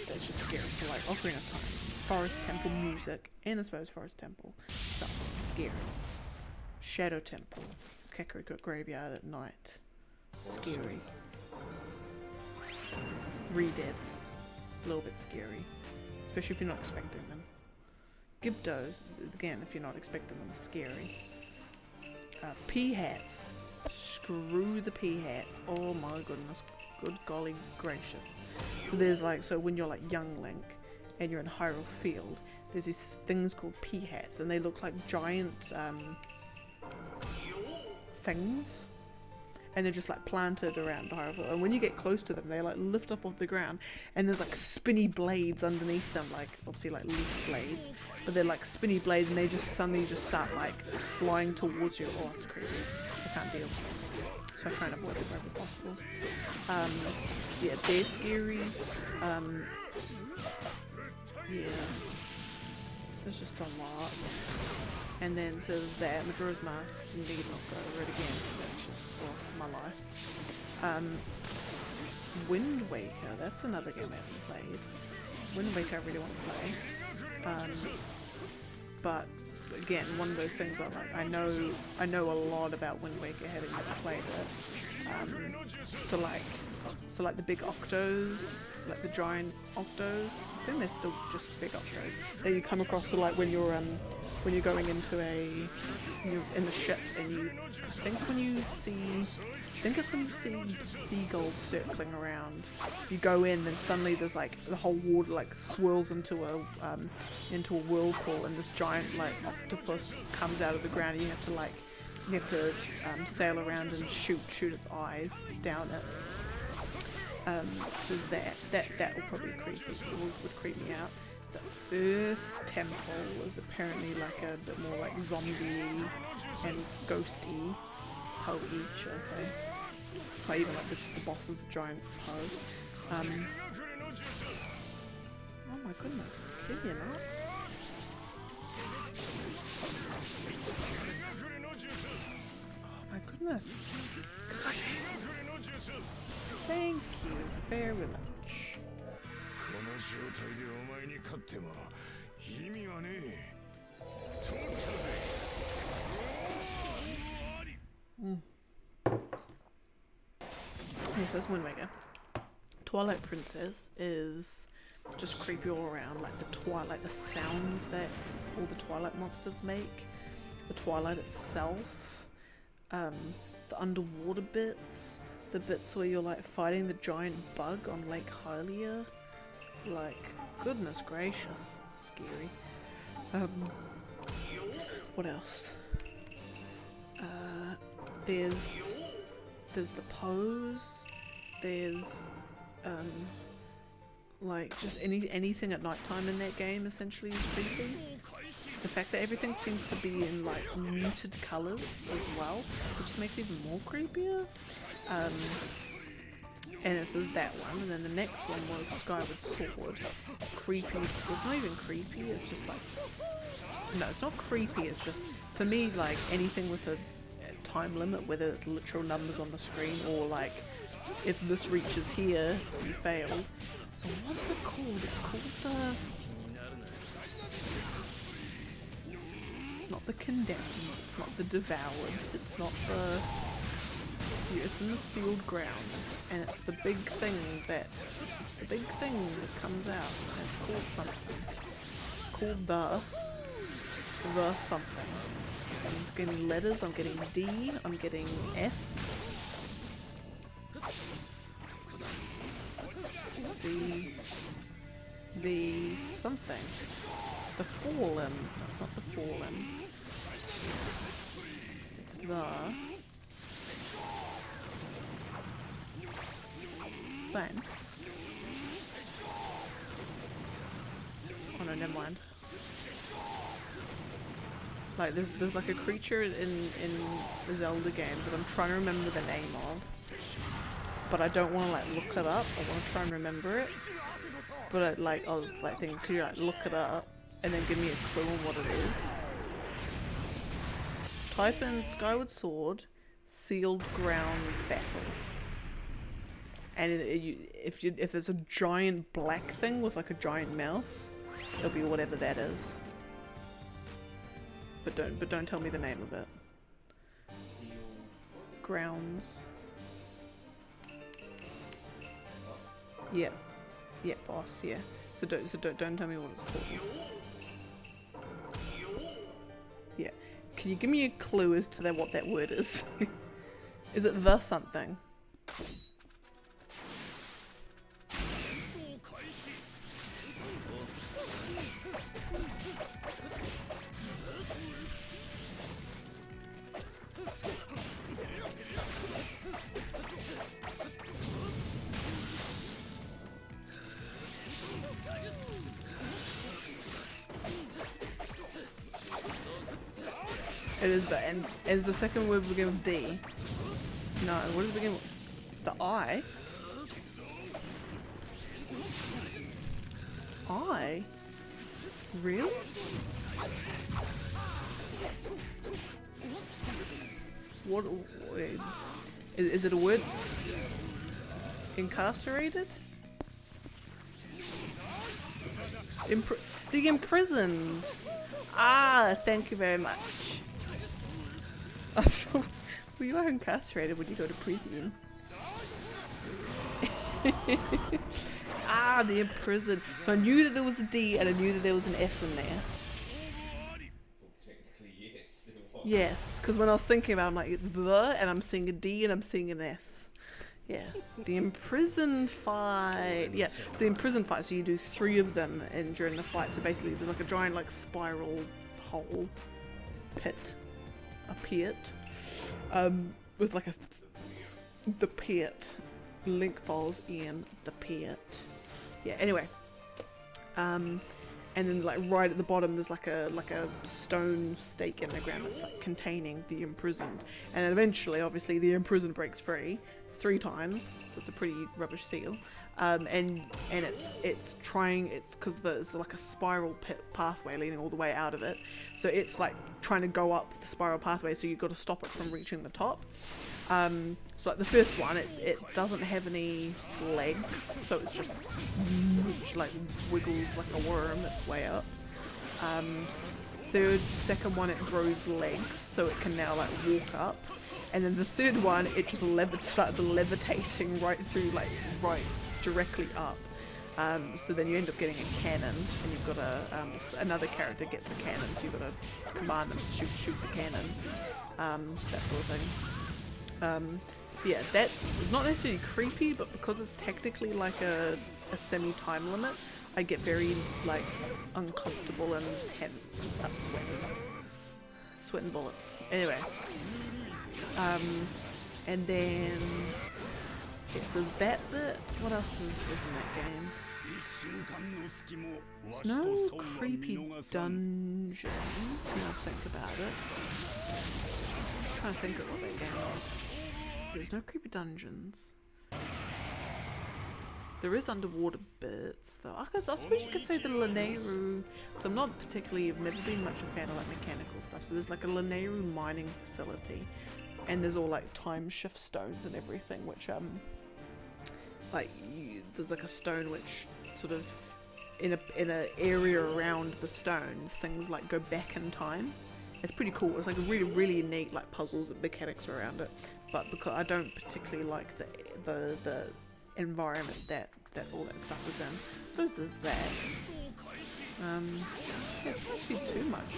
That's just scary. So like Ocarina of Time, Forest Temple music, and I suppose Forest Temple stuff, scary. Shadow Temple, Kakariko Graveyard at night, scary. Redeads, a little bit scary, especially if you're not expecting them. Gibdos, again, if you're not expecting them, scary. P-hats, screw the P-hats, oh my goodness, good golly gracious. So there's like, so when you're like young Link, and you're in Hyrule Field, there's these things called P-hats, and they look like giant, things, and they're just like planted around the Hyrule Field, and when you get close to them they like lift up off the ground, and there's like spinny blades underneath them, like obviously like leaf blades, but they're like spinny blades, and they just suddenly just start like flying towards you. Oh, it's crazy. I can't deal. So I try and avoid them wherever possible. Yeah, they're scary. Yeah, there's just a lot. And then so there's that, Majora's Mask, need not go over it again, that's just, my life. Wind Waker, that's another game I haven't played. Wind Waker I really want to play. But again, one of those things that like, I know a lot about Wind Waker having never played it. So like the big octos, like the giant octos, I think they're still just big octos that you come across. So like when you're going into you're in the ship, and I think it's when you see seagulls circling around, you go in, and suddenly there's like the whole water like swirls into a whirlpool, and this giant like octopus comes out of the ground. You have to like, sail around and shoot its eyes to down it. So that will probably would creep me out. The Earth Temple is apparently like a bit more like zombie and ghosty, poe-y, should I say? Or even like the boss is a giant poe. Oh my goodness, can you not? Oh my goodness. Gosh. Thank you very much. Okay, so it's Wind Waker. Twilight Princess is just creepy all around, like the sounds that all the Twilight monsters make, the Twilight itself, the underwater bits, the bits where you're like fighting the giant bug on Lake Hylia. Like, goodness gracious, it's scary. What else? There's the pose. There's like just anything at nighttime in that game essentially is creepy. The fact that everything seems to be in like muted colours as well, which just makes it even more creepier. And it says that one, and then the next one was Skyward Sword. Creepy. Well, it's not even creepy, it's just like... No, it's not creepy, it's just, for me, like, anything with a time limit, whether it's literal numbers on the screen, or like, if this reaches here, you failed. So what's it called? It's called the... It's not the Condemned, it's not the Devoured, it's not the... It's in the Sealed Grounds, and it's the big thing that comes out, and it's called something. It's called the something. I'm just getting letters. I'm getting D. I'm getting S. The something. The Fallen. That's not the Fallen. It's the thing. Oh no, never mind. Like there's like a creature in the Zelda game that I'm trying to remember the name of, but I don't want to like look it up. I want to try and remember it. But I was like thinking, could you like look it up and then give me a clue on what it is? Type in Skyward Sword Sealed Grounds Battle. And if there's a giant black thing with like a giant mouth, it'll be whatever that is. But don't tell me the name of it. Grounds. Yeah, boss. Yeah. So don't tell me what it's called. Yeah. Can you give me a clue as to what that word is? Is it the something? It is the end. Is the second word begin with D? No, what does it begin with? The I? I? Really? What? Wait, is it a word? Incarcerated? The imprisoned. Ah, thank you very much. Oh, so, well, you are incarcerated when you go to prison. Ah, the imprisoned. So I knew that there was a D and I knew that there was an S in there. Yes, because when I was thinking about it, I'm like, it's the, and I'm seeing a D and I'm seeing an S. Yeah, the imprisoned fight. Yeah, so the imprisoned fight, so you do 3 of them during the fight. So basically there's like a giant like spiral hole pit, with like the pit, Link falls in the pit. Yeah, anyway. And then like right at the bottom there's like a stone stake in the ground that's like containing the imprisoned. And then eventually obviously the imprisoned breaks free 3 times, so it's a pretty rubbish seal. And it's because there's like a spiral pit pathway leading all the way out of it. So it's like trying to go up the spiral pathway, so you've got to stop it from reaching the top. So like the first one, it doesn't have any legs, so it's just like wiggles like a worm its way up. Second one, it grows legs, so it can now like walk up. And then the third one, it just starts levitating right through, like right directly up. So then you end up getting a cannon, and you've got another character gets a cannon, so you've got to command them to shoot the cannon, that sort of thing. Yeah, that's not necessarily creepy, but because it's technically like a semi-time limit, I get very like uncomfortable and tense and start sweating bullets. Anyway, and then yes, there's that bit. What else is in that game? There's no creepy dungeons. Now think about it. I'm trying to think of what that game is. There's no creepy dungeons. There is underwater bits though. I suppose you could say the Linearu, so I'm not particularly, I've never been much a fan of like mechanical stuff, so there's like a Linearu mining facility, and there's all like time shift stones and everything, which there's like a stone which sort of in a area around the stone, things like go back in time. It's pretty cool. It's like a really neat like puzzles and mechanics around it, but because I don't particularly like the environment that all that stuff is in. So there's that. There's not actually too much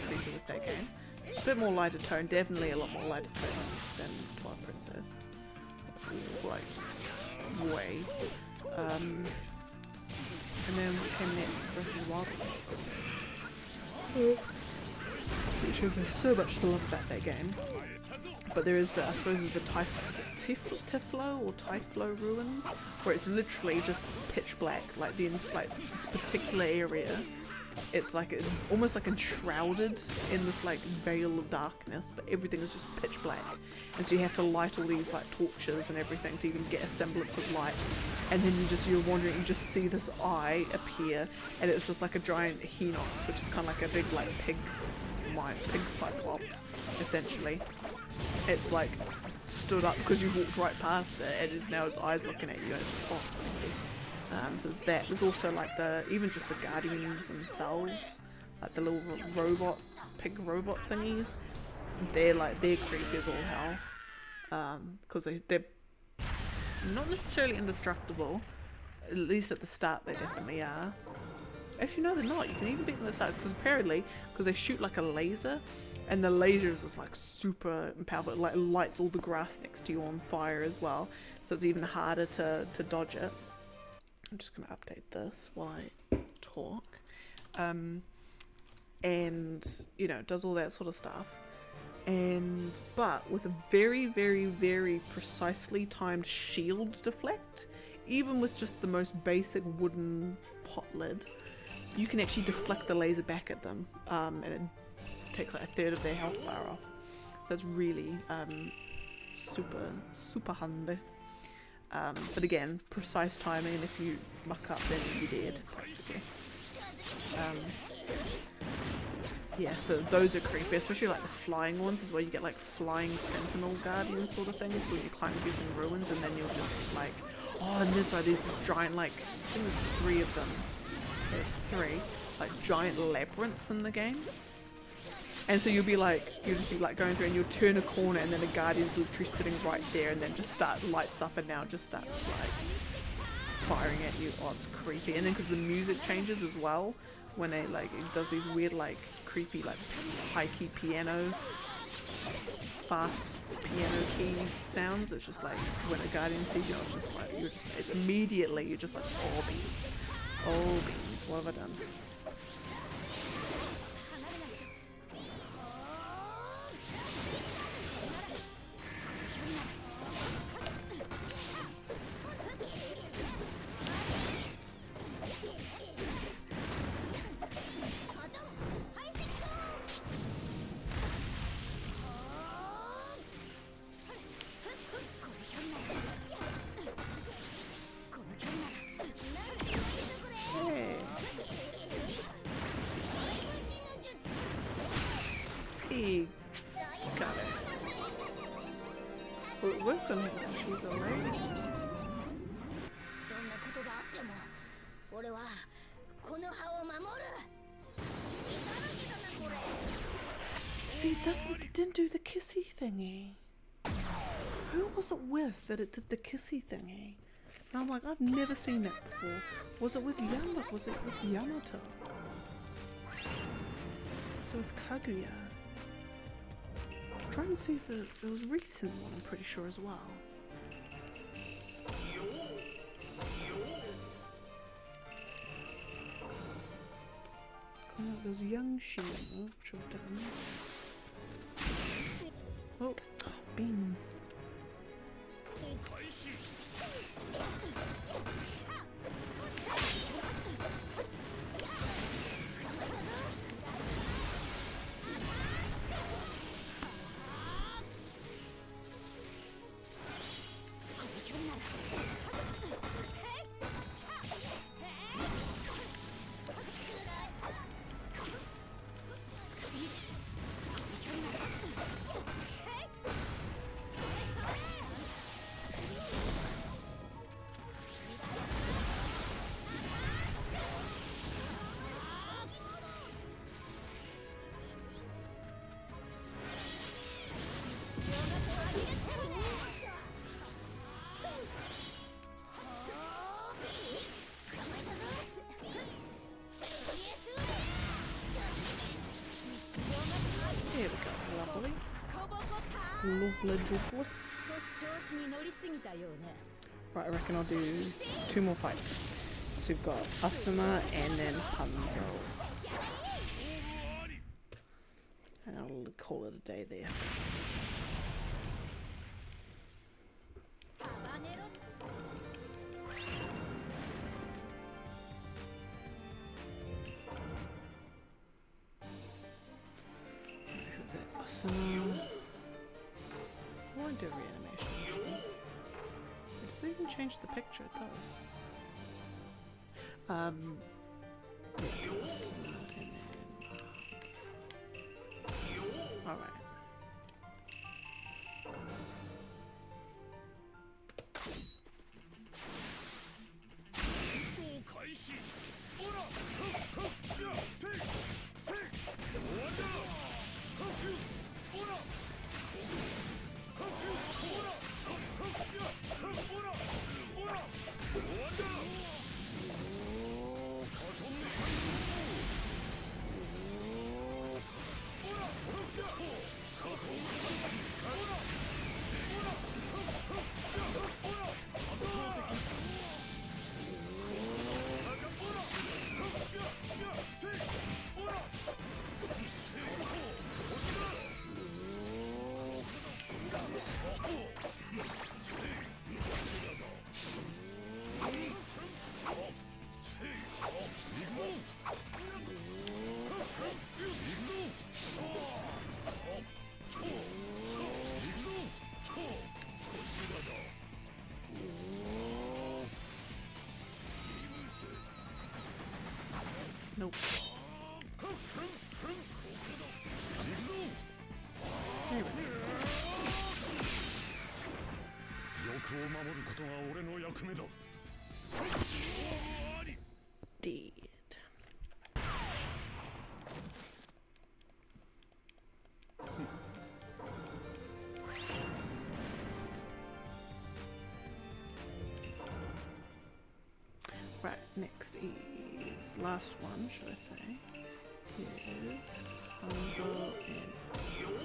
creepy with that game. It's a bit more lighter tone, definitely a lot more lighter tone than Twilight Princess. Like way. And then we came next, Breath of the Wild was next. Which is so much to love about that game. But there is I suppose the Tiflo or Typhlo ruins, where it's literally just pitch black, like this particular area. It's like almost like enshrouded in this like veil of darkness, but everything is just pitch black, and so you have to light all these like torches and everything to even get a semblance of light. And then you're wandering, you just see this eye appear, and it's just like a giant Hinox, which is kind of like a big like pig cyclops, essentially. It's like stood up because you walked right past it, and it's now its eyes looking at you, and it's just so there's that. There's also like even just the guardians themselves, like the little pig robot thingies. They're creepy as all hell, because they're not necessarily indestructible. At least at the start they definitely are. Actually no, they're not. You can even beat them at the start, because they shoot like a laser, and the laser is just like super powerful. It like lights all the grass next to you on fire as well, so it's even harder to dodge it. I'm just going to update this while I talk. And, it does all that sort of stuff. But with a very, very, very precisely timed shield deflect, even with just the most basic wooden pot lid, you can actually deflect the laser back at them. And it takes like a third of their health bar off. So it's really super handy. But again, precise timing, and if you muck up then you're dead, practically. Yeah, so those are creepy, especially like the flying ones is where you get like flying sentinel guardian sort of things, so you climb through some ruins and then you'll just like, and there's this giant like, I think there's 3 of them, there's 3, like giant labyrinths in the game. And so you'll just be like going through, and you'll turn a corner, and then the guardian's literally sitting right there, and then just lights up, and now just starts like firing at you. Oh, it's creepy. And then because the music changes as well, when it does these weird like creepy like high key piano, fast piano key sounds. It's just like when a guardian sees you, it's just like it's immediately you're just like, oh beans, what have I done? Will it work on her? She's a lady. See, it didn't do the kissy thingy. Who was it with that it did the kissy thingy? And I'm like, I've never seen that before. Was it with Yamato? Was it with Yamato? So with Kaguya. Try and see if it was recent one, I'm pretty sure as well. There's young Shino, which I've done. Oh, beans. Here we go, lovely. Lovely jubbly. Right, I reckon I'll do 2 more fights. So we've got Asuna and then Hanzo. And I'll call it a day there. Who's that? Asuna. I won't do a reanimation. Does it even change the picture? It does. Yeah, it does. And then alright. Nope. There we go. Dead. Right, next is last one, should I say? Is Hanzo and Asuna.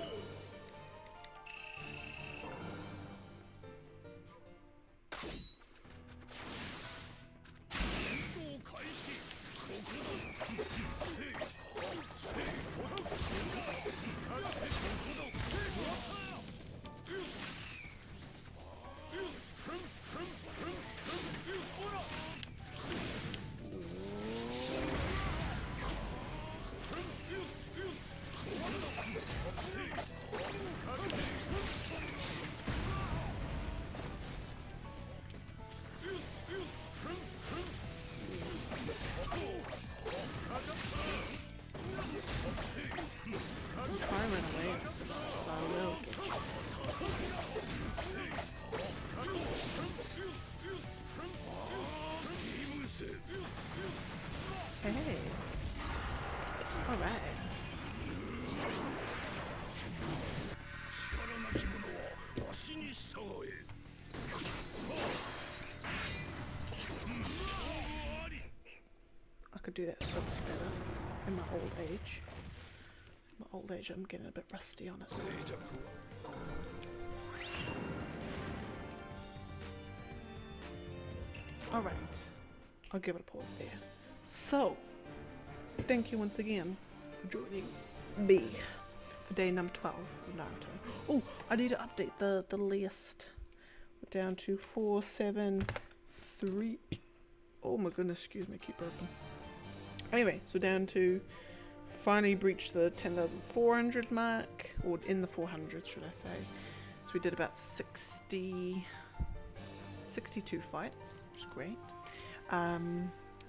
could do that so much better in my old age. My old age, I'm getting a bit rusty on it. Alright, I'll give it a pause there. So, thank you once again for joining me for day number 12 of Naruto. Oh, I need to update the list. We're down to 473. Oh my goodness, excuse me, keep burping. Anyway, so down to finally breached the 10,400 mark, or in the 400s should I say. So we did about 62 fights, which is great.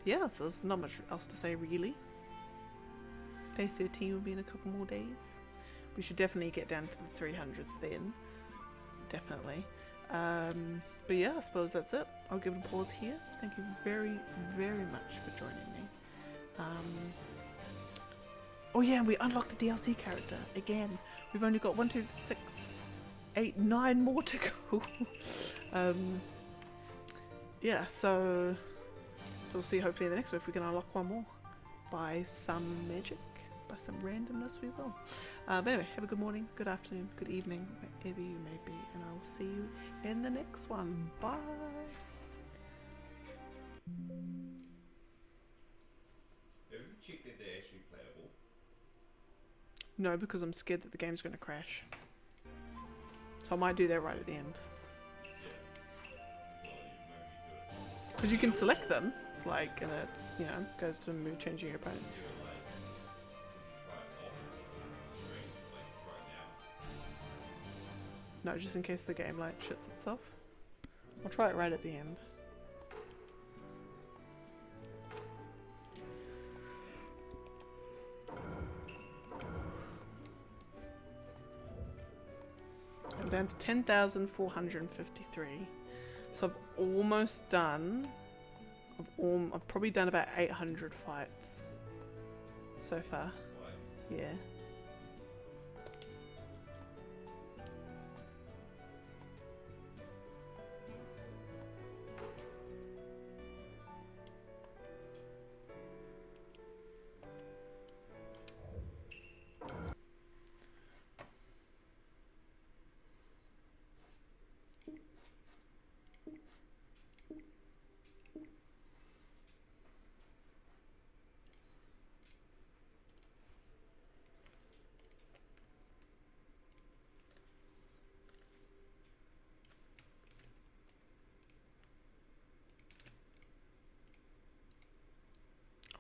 Yeah, so there's not much else to say really. Day 13 will be in a couple more days. We should definitely get down to the 300s then. Definitely. But yeah, I suppose that's it. I'll give it a pause here. Thank you very, very much for joining me. Oh yeah, we unlocked a DLC character again. We've only got 1, 2, 6, 8, 9 more to go. Yeah, so we'll see hopefully in the next one if we can unlock one more. By some magic, by some randomness we will. But anyway, have a good morning, good afternoon, good evening, wherever you may be, and I will see you in the next one. Bye! Have you checked that they're actually playable? No, because I'm scared that the game's going to crash. So I might do that right at the end. Because you can select them, like, and it, you know, goes to mood changing your opponent. No, just in case the game like shits itself. I'll try it right at the end. I'm down to 10,453. So I've almost done. I've probably done about 800 fights so far. Yeah.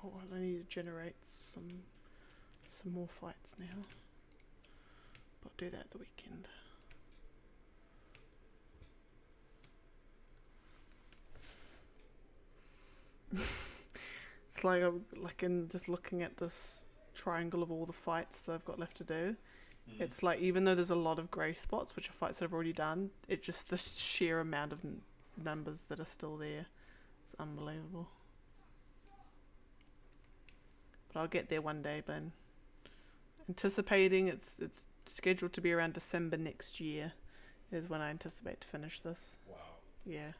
Oh, I need to generate some more fights now. But I'll do that at the weekend. It's like I'm in just looking at this triangle of all the fights that I've got left to do. It's like even though there's a lot of grey spots, which are fights that I've already done, it just the sheer amount of numbers that are still there. It's unbelievable. But I'll get there one day, but I'm anticipating it's scheduled to be around December next year is when I anticipate to finish this. Wow. Yeah.